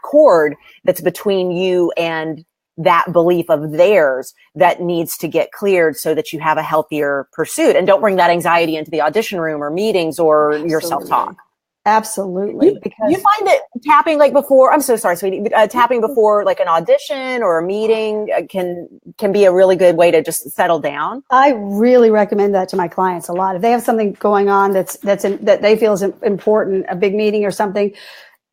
Speaker 1: cord that's between you and that belief of theirs that needs to get cleared, so that you have a healthier pursuit and don't bring that anxiety into the audition room or meetings or your self-talk.
Speaker 2: Absolutely.
Speaker 1: Because you find that tapping before, I'm so sorry, sweetie, tapping before an audition or a meeting can be a really good way to just settle down.
Speaker 2: I really recommend that to my clients a lot. If they have something going on that they feel is important, a big meeting or something,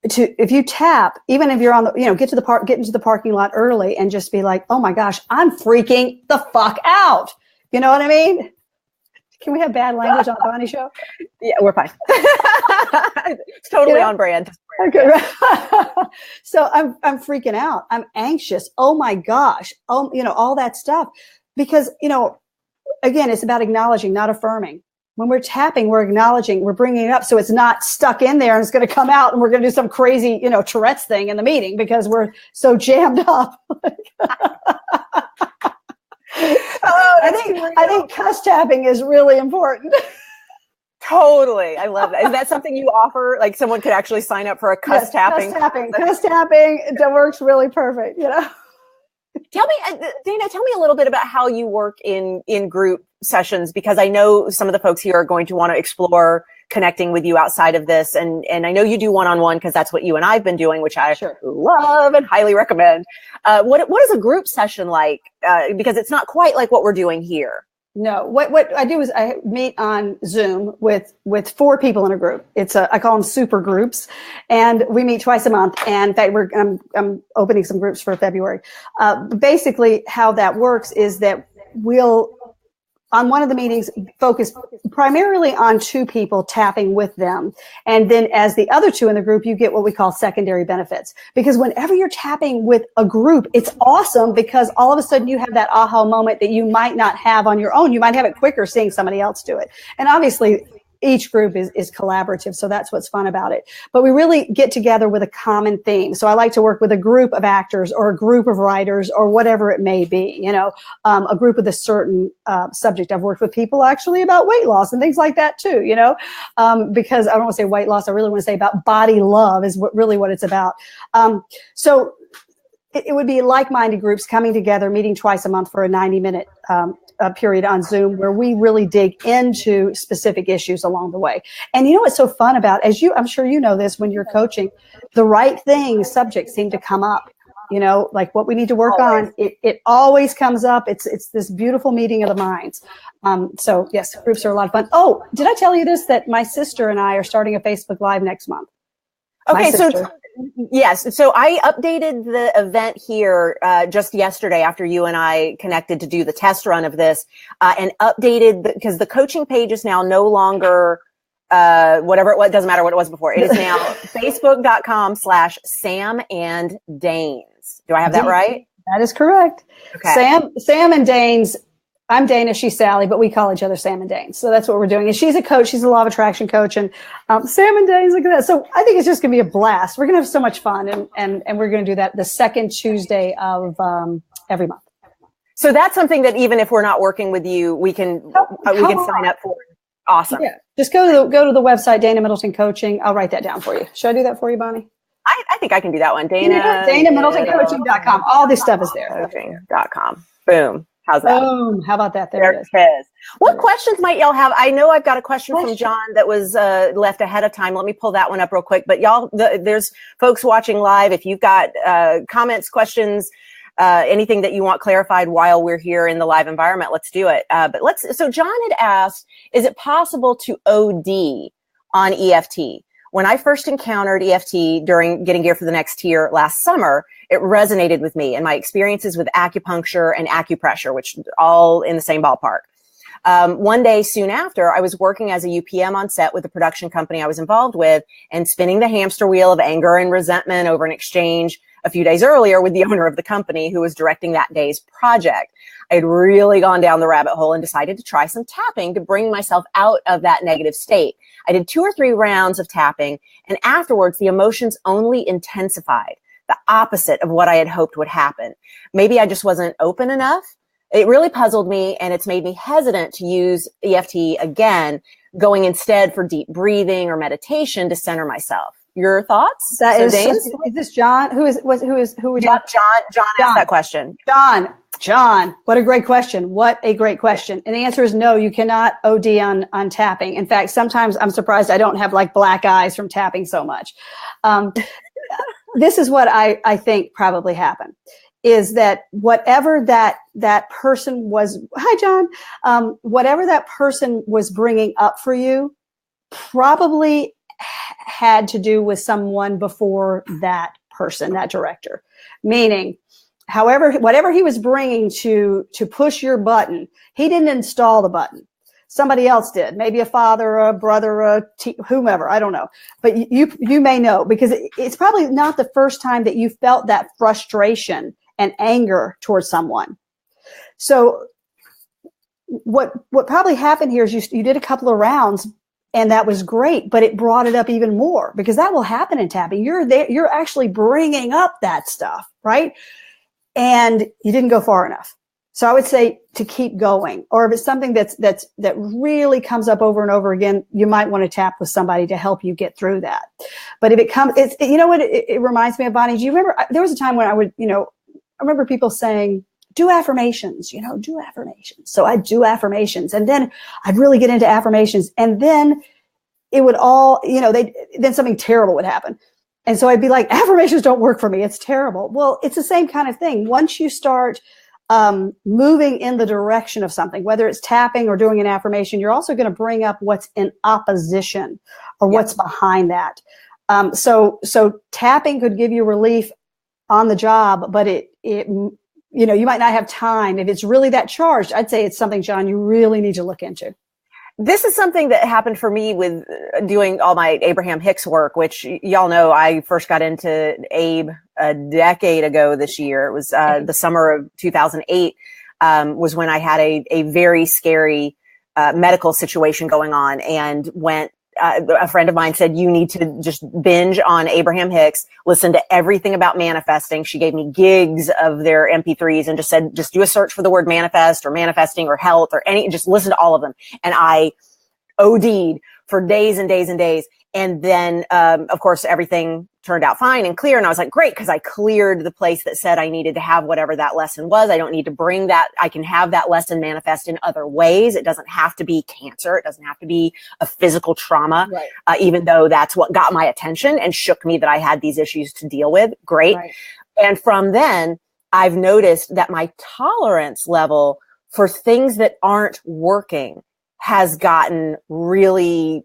Speaker 2: if you tap, even if you're on the, get into the parking lot early and just be like, "Oh my gosh, I'm freaking the fuck out." You know what I mean? Can we have bad language on the Bonnie show?
Speaker 1: Yeah, we're fine. It's totally on brand.
Speaker 2: Okay. So I'm freaking out. I'm anxious. Oh my gosh. Oh, all that stuff. Because, again, it's about acknowledging, not affirming. When we're tapping, we're acknowledging, we're bringing it up, so it's not stuck in there and it's going to come out and we're going to do some crazy, Tourette's thing in the meeting because we're so jammed up. I think cuss tapping is really important.
Speaker 1: Totally. I love that. Is that something you offer? Like, someone could actually sign up for a cuss tapping?
Speaker 2: Cuss tapping, that works really perfect,
Speaker 1: Tell me, Dana, a little bit about how you work in group sessions, because I know some of the folks here are going to want to explore connecting with you outside of this. And I know you do one-on-one, because that's what you and I've been doing, which I love and highly recommend. What is a group session like? Because it's not quite like what we're doing here.
Speaker 2: No, what I do is I meet on Zoom with 4 people in a group. I call them super groups, and we meet twice a month. And in fact, I'm opening some groups for February. Basically, how that works is that we'll, on one of the meetings, focus primarily on 2 people tapping with them. And then as the other 2 in the group, you get what we call secondary benefits. Because whenever you're tapping with a group, it's awesome, because all of a sudden you have that aha moment that you might not have on your own. You might have it quicker seeing somebody else do it. And obviously, each group is collaborative. So that's what's fun about it. But we really get together with a common theme. So I like to work with a group of actors or a group of writers or whatever it may be, a group with a certain subject. I've worked with people actually about weight loss and things like that too, because I don't want to say weight loss. I really want to say about body love is what it's about. So it would be like-minded groups coming together, meeting twice a month for a 90-minute period on Zoom where we really dig into specific issues along the way. And what's so fun about, I'm sure you know this when you're coaching, the right subjects seem to come up, like what we need to work on. It always comes up. It's this beautiful meeting of the minds. So yes, groups are a lot of fun. Oh, did I tell you this, that my sister and I are starting a Facebook Live next month?
Speaker 1: Okay, so yes, so I updated the event here just yesterday after you and I connected to do the test run of this, and updated because the coaching page is now no longer whatever it doesn't matter what it was before. It is now facebook.com/SamandDanes. Do I have that right?
Speaker 2: That is correct. Okay. Sam and Danes. I'm Dana, she's Sally, but we call each other Sam and Danes. So that's what we're doing. And she's a coach. She's a law of attraction coach. And Sam and Danes, look at that. So I think it's just going to be a blast. We're going to have so much fun. And we're going to do that the second Tuesday of every month.
Speaker 1: So that's something that even if we're not working with you, we can sign up for. Awesome.
Speaker 2: Yeah. Just go to the website, Dana Middleton Coaching. I'll write that down for you. Should I do that for you, Bonnie?
Speaker 1: I think I can do that one.
Speaker 2: DanaMiddletonCoaching.com. All this stuff is there.
Speaker 1: Coaching.com. Boom. How's that?
Speaker 2: Boom. How about that? There it
Speaker 1: is. What questions might y'all have? I know I've got a question from John that was left ahead of time. Let me pull that one up real quick. But y'all, there's folks watching live. If you've got comments, questions, anything that you want clarified while we're here in the live environment, let's do it. So John had asked, is it possible to OD on EFT? When I first encountered EFT during getting gear for the next tier last summer, it resonated with me and my experiences with acupuncture and acupressure, which all in the same ballpark. One day soon after, I was working as a UPM on set with the production company I was involved with and spinning the hamster wheel of anger and resentment over an exchange a few days earlier with the owner of the company who was directing that day's project. I had really gone down the rabbit hole and decided to try some tapping to bring myself out of that negative state. I did 2 or 3 rounds of tapping, and afterwards the emotions only intensified, the opposite of what I had hoped would happen. Maybe I just wasn't open enough. It really puzzled me, and it's made me hesitant to use EFT again, going instead for deep breathing or meditation to center myself. Your thoughts?
Speaker 2: Is this John? Who would
Speaker 1: John asked that question.
Speaker 2: John, what a great question. What a great question. And the answer is no, you cannot OD on tapping. In fact, sometimes I'm surprised I don't have like black eyes from tapping so much. This is what I think probably happened, is that whatever that person was, hi John, whatever that person was bringing up for you probably had to do with someone before that person, that director. Meaning, whatever he was bringing to push your button, he didn't install the button. Somebody else did, maybe a father, a brother, whomever, I don't know. But you may know, because it's probably not the first time that you felt that frustration and anger towards someone. So what probably happened here is you did a couple of rounds, and that was great, but it brought it up even more, because that will happen in tapping. You're actually bringing up that stuff, right? And you didn't go far enough. So I would say to keep going, or if it's something that really comes up over and over again, you might want to tap with somebody to help you get through that. But if it comes, you know what it reminds me of, Bonnie? Do you remember, there was a time when I remember people saying, do affirmations, do affirmations. So I'd do affirmations, and then I'd really get into affirmations, and then it would all, then something terrible would happen. And so I'd be like, affirmations don't work for me. It's terrible. Well, it's the same kind of thing. Once you start moving in the direction of something, whether it's tapping or doing an affirmation, you're also going to bring up what's in opposition or what's behind that. So tapping could give you relief on the job, but you might not have time. If it's really that charged, I'd say it's something, John, you really need to look into.
Speaker 1: This is something that happened for me with doing all my Abraham Hicks work, which y'all know I first got into Abe a decade ago this year. It was the summer of 2008 was when I had a very scary medical situation going on, and went. A friend of mine said, you need to just binge on Abraham Hicks, listen to everything about manifesting. She gave me gigs of their MP3s and just said, just do a search for the word manifest or manifesting or health or just listen to all of them. And I OD'd for days and days and days. And then, of course, everything turned out fine and clear. And I was like, great, because I cleared the place that said I needed to have whatever that lesson was. I don't need to bring that. I can have that lesson manifest in other ways. It doesn't have to be cancer. It doesn't have to be a physical trauma, right. Even though that's what got my attention and shook me that I had these issues to deal with. Great. Right. And from then, I've noticed that my tolerance level for things that aren't working has gotten really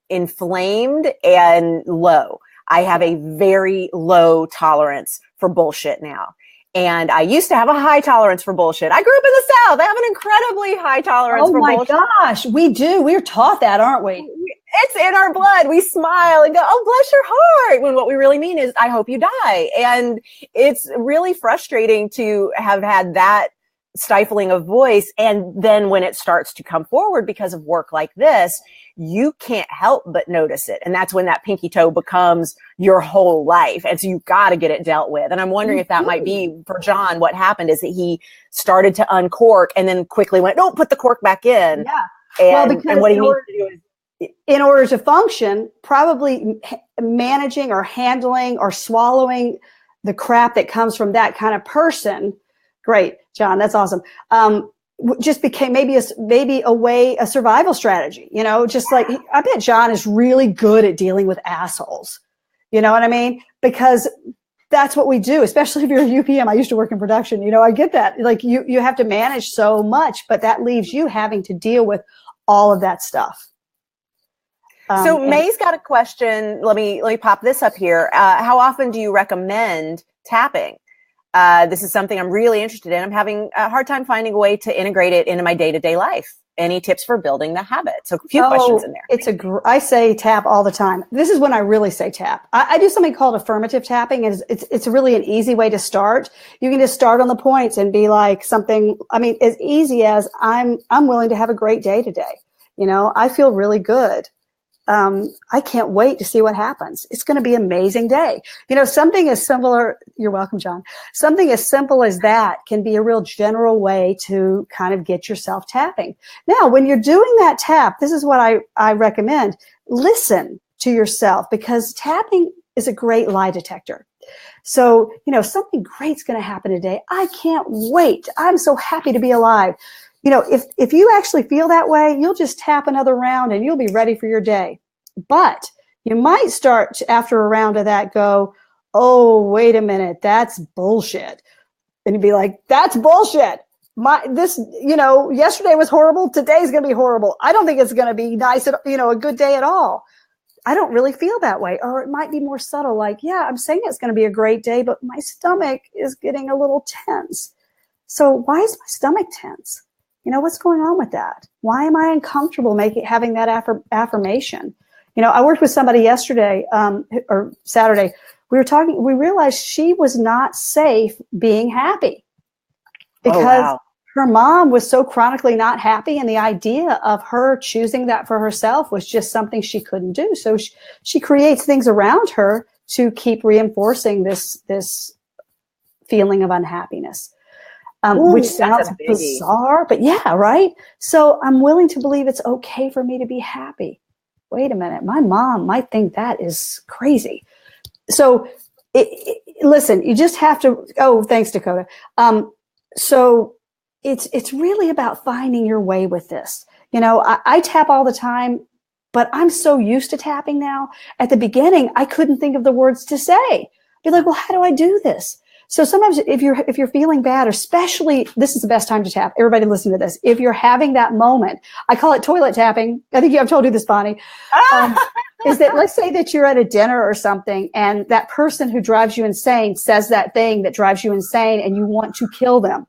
Speaker 1: inflamed and low. I have a very low tolerance for bullshit now. And I used to have a high tolerance for bullshit. I grew up in the South. I have an incredibly high tolerance for bullshit.
Speaker 2: Oh my gosh, we do. We're taught that, aren't we?
Speaker 1: It's in our blood. We smile and go, oh, bless your heart. When what we really mean is, I hope you die. And it's really frustrating to have had that stifling of voice. And then when it starts to come forward because of work like this, you can't help but notice it. And that's when that pinky toe becomes your whole life. And so you've got to get it dealt with. And I'm wondering if that might be for John. What happened is that he started to uncork and then quickly went, don't put the cork back in.
Speaker 2: Yeah.
Speaker 1: And, well, and what he needs to do is,
Speaker 2: in order to function, probably managing or handling or swallowing the crap that comes from that kind of person. Great, John, that's awesome. Just became maybe a survival strategy, you know, just like, I bet John is really good at dealing with assholes. You know what I mean? Because that's what we do, especially if you're a UPM. I used to work in production. You know, I get that. Like you have to manage so much, but that leaves you having to deal with all of that stuff.
Speaker 1: So May's got a question. Let me pop this up here. How often do you recommend tapping? This is something I'm really interested in. I'm having a hard time finding a way to integrate it into my day-to-day life. Any tips for building the habit? So a few questions in there.
Speaker 2: I say tap all the time. This is when I really say tap. I do something called affirmative tapping. It's really an easy way to start. You can just start on the points and be like something, I mean, as easy as I'm willing to have a great day today. You know, I feel really good. I can't wait to see what happens. It's going to be an amazing day. You know, something as similar, you're welcome, John. Something as simple as that can be a real general way to kind of get yourself tapping. Now, when you're doing that tap, this is what I recommend. Listen to yourself, because tapping is a great lie detector. So, you know, something great's going to happen today. I can't wait. I'm so happy to be alive. You know, if you actually feel that way, you'll just tap another round and you'll be ready for your day. But you might start after a round of that go, oh, wait a minute, that's bullshit. And you'd be like, that's bullshit. Yesterday was horrible. Today's going to be horrible. I don't think it's going to be nice, a good day at all. I don't really feel that way. Or it might be more subtle, like, yeah, I'm saying it's going to be a great day, but my stomach is getting a little tense. So why is my stomach tense? You know, what's going on with that? Why am I uncomfortable having that affirmation? You know, I worked with somebody yesterday or Saturday. We realized she was not safe being happy because her mom was so chronically not happy. And the idea of her choosing that for herself was just something she couldn't do. So she creates things around her to keep reinforcing this feeling of unhappiness. Which sounds bizarre, but yeah, right? So I'm willing to believe it's okay for me to be happy. Wait a minute, my mom might think that is crazy. So listen, you just have to, thanks, Dakota. So it's really about finding your way with this. You know, I tap all the time, but I'm so used to tapping now. At the beginning, I couldn't think of the words to say. Be like, well, how do I do this? So sometimes if you're feeling bad, especially, this is the best time to tap. Everybody listen to this. If you're having that moment, I call it toilet tapping. I think I've told you this, Bonnie. Is that, let's say that you're at a dinner or something and that person who drives you insane says that thing that drives you insane and you want to kill them.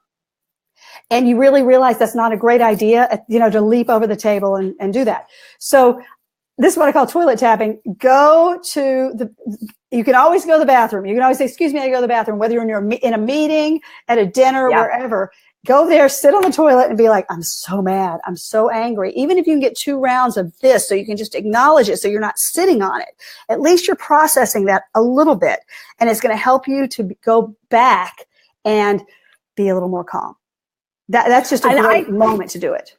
Speaker 2: And you really realize that's not a great idea, to leap over the table and do that. So this is what I call toilet tapping. You can always go to the bathroom. You can always say, excuse me, I go to the bathroom, whether you're in a meeting, at a dinner, wherever. Go there, sit on the toilet and be like, I'm so mad. I'm so angry. Even if you can get 2 rounds of this, so you can just acknowledge it, so you're not sitting on it. At least you're processing that a little bit. And it's going to help you to go back and be a little more calm. That's just a great moment to do it.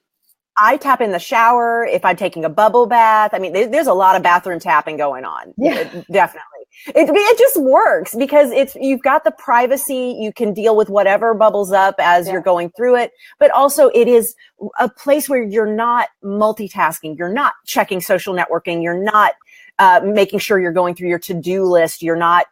Speaker 1: I tap in the shower if I'm taking a bubble bath. I mean, there's a lot of bathroom tapping going on.
Speaker 2: Yeah.
Speaker 1: Definitely. It just works because you've got the privacy. You can deal with whatever bubbles up as you're going through it. But also it is a place where you're not multitasking. You're not checking social networking. You're not making sure you're going through your to-do list. You're not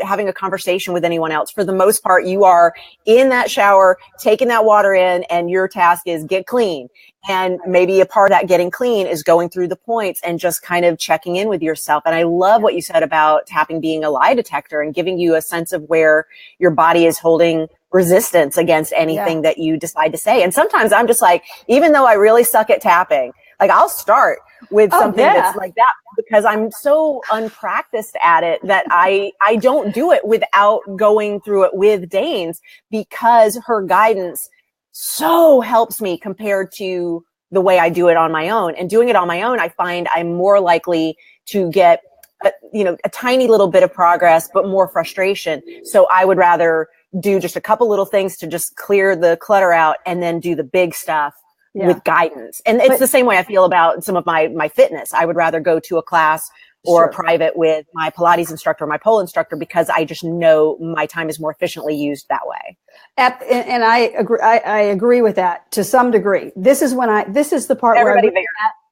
Speaker 1: having a conversation with anyone else. For the most part, you are in that shower, taking that water in, and your task is get clean. And maybe a part of that getting clean is going through the points and just kind of checking in with yourself. And I love what you said about tapping being a lie detector and giving you a sense of where your body is holding resistance against anything that you decide to say. And sometimes I'm just like, even though I really suck at tapping, like I'll start with something that's like that because I'm so unpracticed at it that I don't do it without going through it with Danes, because her guidance so helps me compared to the way I do it on my own. And doing it on my own, I find I'm more likely to get a tiny little bit of progress, but more frustration. So I would rather do just a couple little things to just clear the clutter out and then do the big stuff with guidance. And it's the same way I feel about some of my fitness. I would rather go to a class or a private with my Pilates instructor or my pole instructor because I just know my time is more efficiently used that way.
Speaker 2: And I agree with that to some degree. This is the part where I really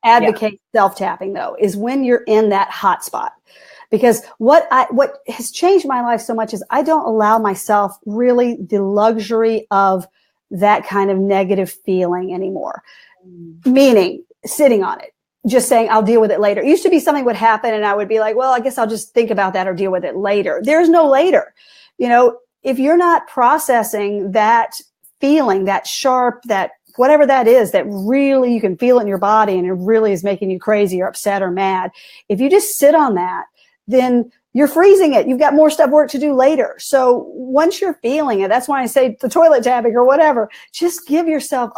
Speaker 2: advocate self-tapping though, is when you're in that hot spot. Because what has changed my life so much is I don't allow myself really the luxury of that kind of negative feeling anymore. Meaning sitting on it, just saying I'll deal with it later. It used to be something would happen and I would be like, well, I guess I'll just think about that or deal with it later. There's no later. If you're not processing that feeling, that sharp, that whatever that is, that really you can feel it in your body and it really is making you crazy or upset or mad. If you just sit on that, then you're freezing it. You've got more work to do later. So once you're feeling it, that's why I say the toilet tapping or whatever, just give yourself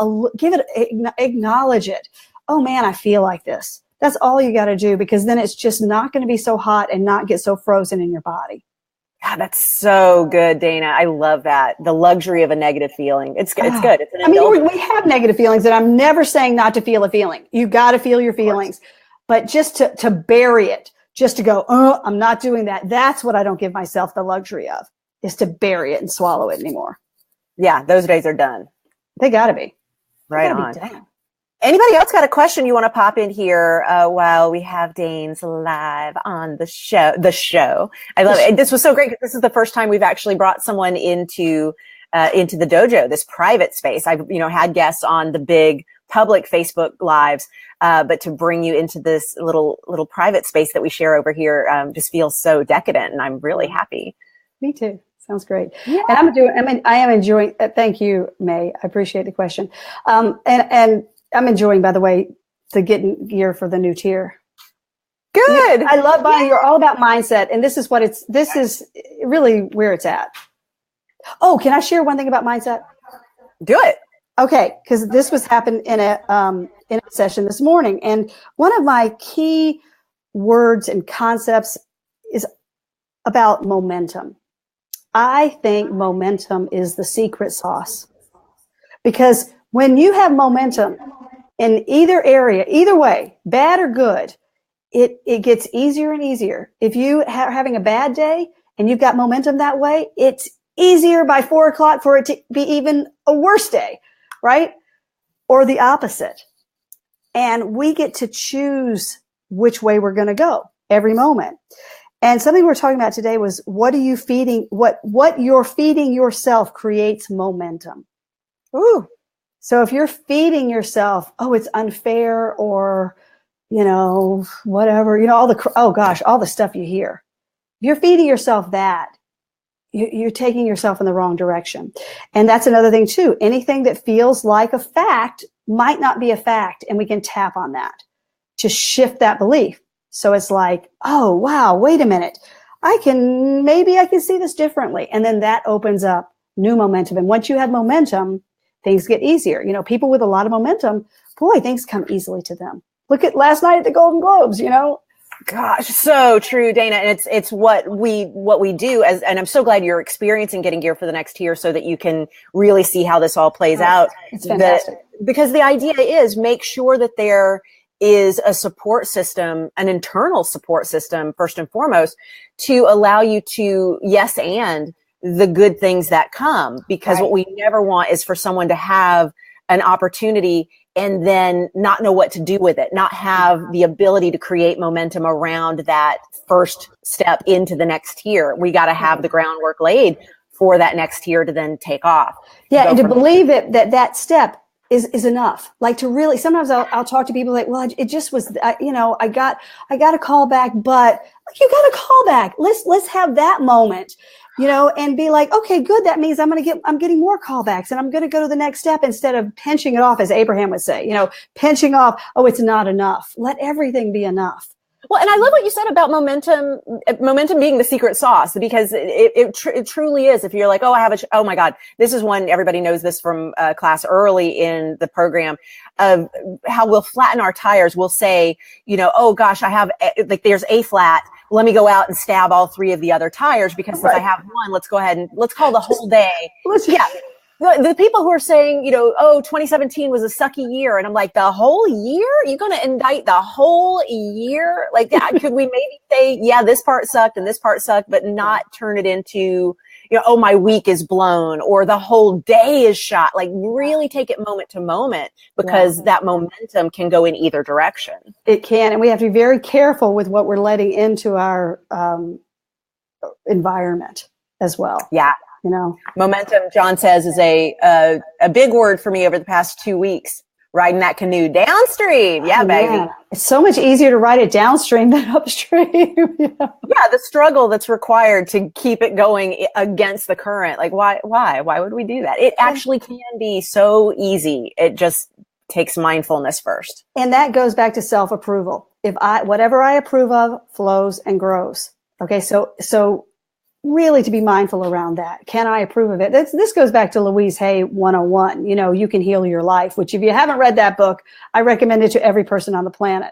Speaker 2: acknowledge it. Oh man, I feel like this. That's all you got to do, because then it's just not going to be so hot and not get so frozen in your body.
Speaker 1: God, that's so good, Dana. I love that. The luxury of a negative feeling. It's good. It's an
Speaker 2: we have negative feelings, and I'm never saying not to feel a feeling. You got to feel your feelings, but just to bury it, just to go, oh, I'm not doing that. That's what I don't give myself the luxury of, is to bury it and swallow it anymore.
Speaker 1: Yeah, those days are done.
Speaker 2: They got to be.
Speaker 1: Right on. Anybody else got a question you want to pop in here while we have Danes live on the show? I love it. This was so great. This is the first time we've actually brought someone into the dojo, this private space. I've had guests on the big public Facebook lives, but to bring you into this little private space that we share over here just feels so decadent, and I'm really happy.
Speaker 2: Me too. Sounds great. Yeah. And I am enjoying. Thank you, May. I appreciate the question. And I'm enjoying, by the way, the getting gear for the new tier.
Speaker 1: Good.
Speaker 2: I love buying. You're all about mindset, and this is really where it's at. Oh, can I share one thing about mindset?
Speaker 1: Do it.
Speaker 2: Okay, because this was happened in a session this morning, and one of my key words and concepts is about momentum. I think momentum is the secret sauce, because when you have momentum in either area, either way, bad or good, it gets easier and easier. If you are having a bad day and you've got momentum that way, it's easier by 4 o'clock for it to be even a worse day, right? Or the opposite. And we get to choose which way we're going to go every moment. And something we're talking about today was what you're feeding yourself creates momentum.
Speaker 1: Ooh.
Speaker 2: So if you're feeding yourself, oh, it's unfair, or, whatever, all the stuff you hear. If you're feeding yourself that, you're taking yourself in the wrong direction. And that's another thing too. Anything that feels like a fact might not be a fact. And we can tap on that to shift that belief. So it's like, oh, wow, wait a minute. Maybe I can see this differently. And then that opens up new momentum. And once you have momentum, things get easier. You know, people with a lot of momentum, boy, things come easily to them. Look at last night at the Golden Globes, you know.
Speaker 1: Gosh, so true, Dana. And it's what we do as, and I'm so glad you're experiencing getting gear for the next year so that you can really see how this all plays out.
Speaker 2: It's fantastic.
Speaker 1: Because the idea is make sure that there is a support system, an internal support system, first and foremost, to allow you to yes and the good things that come. Because what we never want is for someone to have an opportunity and then not know what to do with it, not have the ability to create momentum around that first step into the next tier. We got to have the groundwork laid for that next tier to then take off.
Speaker 2: Yeah, and to believe it, that step is enough. Like to really, sometimes I'll talk to people like, well, it just was, you know, I got a call back, but you got a call back. Let's have that moment, you know, and be like, okay, good. That means I'm getting more callbacks and I'm going to go to the next step instead of pinching it off, as Abraham would say, you know, pinching off. Oh, it's not enough. Let everything be enough.
Speaker 1: Well, and I love what you said about momentum being the secret sauce, because it truly is. If you're like, oh, oh my God, this is one, everybody knows this from class early in the program, of how we'll flatten our tires. We'll say, you know, oh gosh, like there's a flat. Let me go out and stab all three of the other tires because since I have one, let's go ahead and let's call the whole day. Yeah. The people who are saying, you know, oh, 2017 was a sucky year. And I'm like, the whole year? You're going to indict the whole year? Like, could we maybe say, yeah, this part sucked and this part sucked, but not turn it into, you know, oh, my week is blown or the whole day is shot. Like really take it moment to moment, because that momentum can go in either direction.
Speaker 2: It can. And we have to be very careful with what we're letting into our environment as well.
Speaker 1: Yeah.
Speaker 2: You know,
Speaker 1: momentum, John says, is a big word for me over the past 2 weeks. Riding that canoe downstream. Yeah, baby. Yeah.
Speaker 2: It's so much easier to ride it downstream than upstream. Yeah,
Speaker 1: the struggle that's required to keep it going against the current. Like, why would we do that? It actually can be so easy. It just takes mindfulness first.
Speaker 2: And that goes back to self-approval. Whatever I approve of flows and grows. Okay. So really to be mindful around that. Can I approve of it? This goes back to Louise Hay 101. You know, You Can Heal Your Life, which if you haven't read that book, I recommend it to every person on the planet.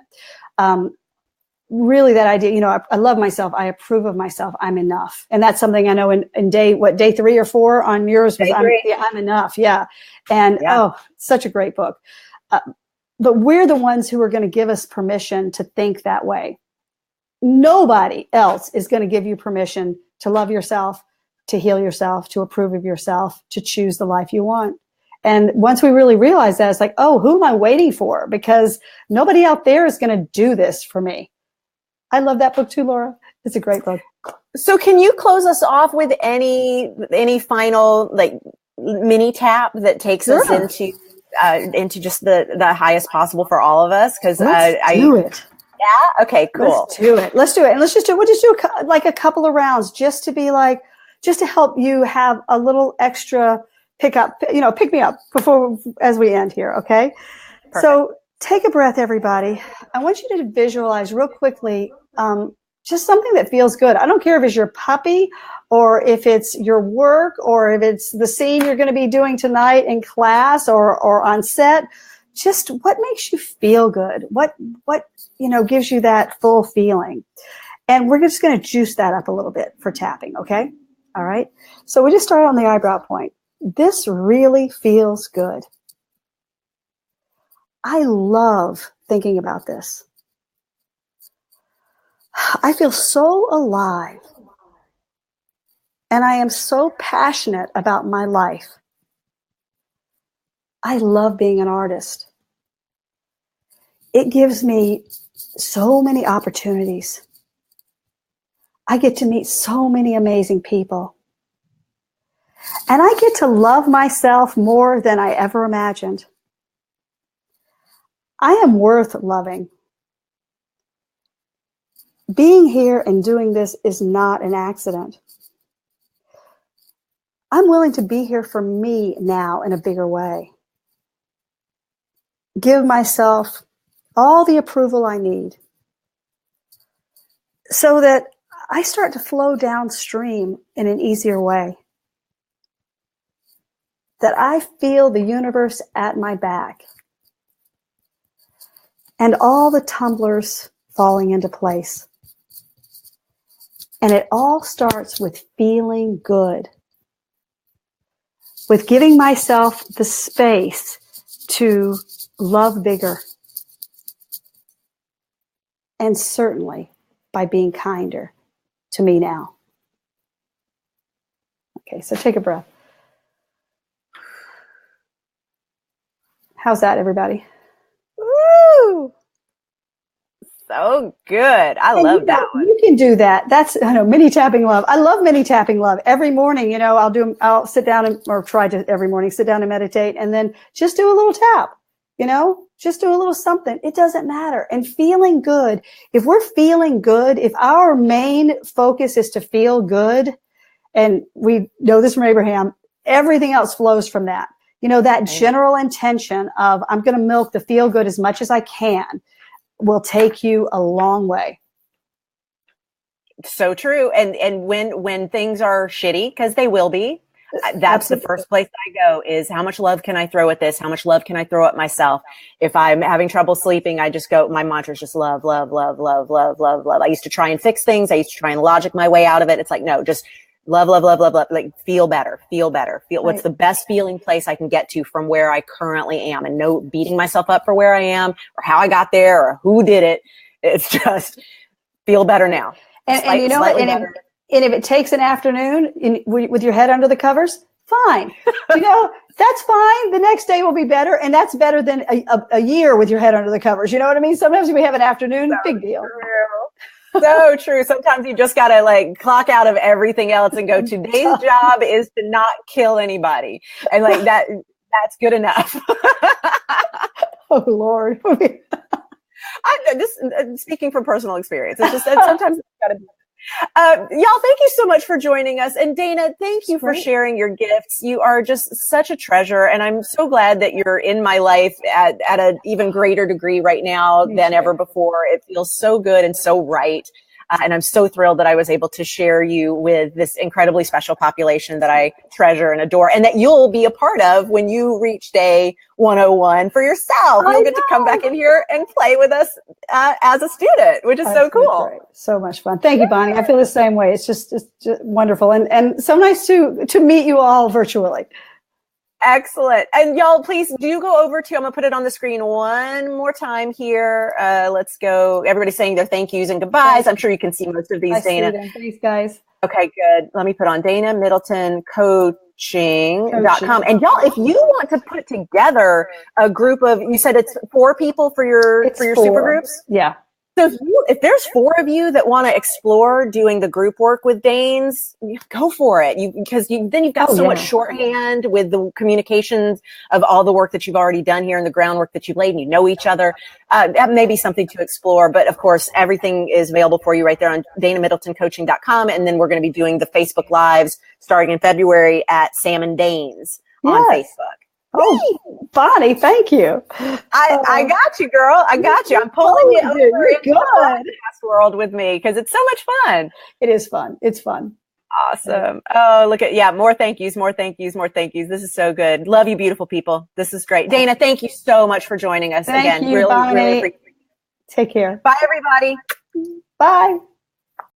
Speaker 2: Really that idea, you know, I love myself. I approve of myself. I'm enough. And that's something I know in day 3 or 4 on yours was I'm enough. Yeah. And such a great book. But we're the ones who are going to give us permission to think that way. Nobody else is going to give you permission to love yourself, to heal yourself, to approve of yourself, to choose the life you want. And once we really realize that, it's like, oh, who am I waiting for? Because nobody out there is going to do this for me. I love that book too, Laura. It's a great book.
Speaker 1: So can you close us off with any final like mini tap that takes us into just the highest possible for all of us? Because
Speaker 2: I do it.
Speaker 1: Yeah. Okay, cool.
Speaker 2: Let's do it. And we'll just do like a couple of rounds just to be like, just to help you have a little extra pick me up as we end here. Okay. Perfect. So take a breath, everybody. I want you to visualize real quickly, just something that feels good. I don't care if it's your puppy or if it's your work or if it's the scene you're going to be doing tonight in class or on set. Just what makes you feel good? What gives you that full feeling? And we're just going to juice that up a little bit for tapping, okay? All right. So we just start on the eyebrow point. This really feels good. I love thinking about this. I feel so alive. And I am so passionate about my life. I love being an artist. It gives me so many opportunities. I get to meet so many amazing people. And I get to love myself more than I ever imagined. I am worth loving. Being here and doing this is not an accident. I'm willing to be here for me now in a bigger way. Give myself all the approval I need so that I start to flow downstream in an easier way. that I feel the universe at my back and all the tumblers falling into place. And it all starts with feeling good, with giving myself the space to love bigger, and certainly by being kinder to me now. Okay, so take a breath. How's that, everybody?
Speaker 1: Woo! So good. I love that one.
Speaker 2: You can do that. That's, I know, mini tapping love. I love mini tapping love. Every morning, I'll sit down or try to every morning sit down and meditate, and then just do a little tap, just do a little something. It doesn't matter. And feeling good. If we're feeling good, if our main focus is to feel good, and we know this from Abraham, everything else flows from that. That general intention of, I'm going to milk the feel good as much as I can, will take you a long way.
Speaker 1: So true. And when things are shitty, because they will be, that's the first place I go is, how much love can I throw at this? How much love can I throw at myself? If I'm having trouble sleeping, I just go, my mantra is just love, love, love, love, love, love, love. I used to try and fix things. I used to try and logic my way out of it. It's like, no, just love, love, love, love, love. Like feel better, feel better. What's the best feeling place I can get to from where I currently am, and no beating myself up for where I am or how I got there or who did it. It's just feel better now.
Speaker 2: And if it takes an afternoon with your head under the covers, fine. That's fine. The next day will be better. And that's better than a year with your head under the covers. You know what I mean? Sometimes we have an afternoon, big deal.
Speaker 1: So true. Sometimes you just got to clock out of everything else and go, today's job is to not kill anybody. And that's good enough.
Speaker 2: Oh, Lord.
Speaker 1: Speaking from personal experience, it's just that sometimes it's got to be. Y'all, thank you so much for joining us. And Dana, thank you for sharing your gifts. You are just such a treasure. And I'm so glad that you're in my life at an even greater degree right now than ever before. It feels so good and so right. And I'm so thrilled that I was able to share you with this incredibly special population that I treasure and adore, and that you'll be a part of when you reach day 101 for yourself. You'll get to come back in here and play with us as a student, which is so cool.
Speaker 2: Great. So much fun. Thank you, Bonnie. I feel the same way. It's just wonderful. And so nice to meet you all virtually.
Speaker 1: Excellent. And y'all, please do go over to, I'm going to put it on the screen one more time here. Let's go. Everybody's saying their thank yous and goodbyes. I'm sure you can see most of these, Dana.
Speaker 2: Thanks, guys.
Speaker 1: Okay, good. Let me put on Dana Middleton Coaching.com. And y'all, if you want to put together a group of, you said it's 4 people for your super groups?
Speaker 2: Yeah.
Speaker 1: So if there's 4 of you that want to explore doing the group work with Danes, go for it. Because then you've got so much shorthand with the communications of all the work that you've already done here and the groundwork that you've laid, and you know each other. That may be something to explore. But of course, everything is available for you right there on DanaMiddletonCoaching.com. And then we're going to be doing the Facebook Lives starting in February at Sam and Danes on Facebook.
Speaker 2: Oh, Bonnie, thank you.
Speaker 1: I got you, girl. I got you. I'm pulling you over into the podcast world with me because it's so much fun.
Speaker 2: It is fun. It's fun.
Speaker 1: Awesome. Oh, look at, more thank yous, more thank yous, more thank yous. This is so good. Love you, beautiful people. This is great. Dana, thank you so much for joining us again.
Speaker 2: Thank you, Bonnie. Really appreciate it. Take care.
Speaker 1: Bye, everybody.
Speaker 2: Bye.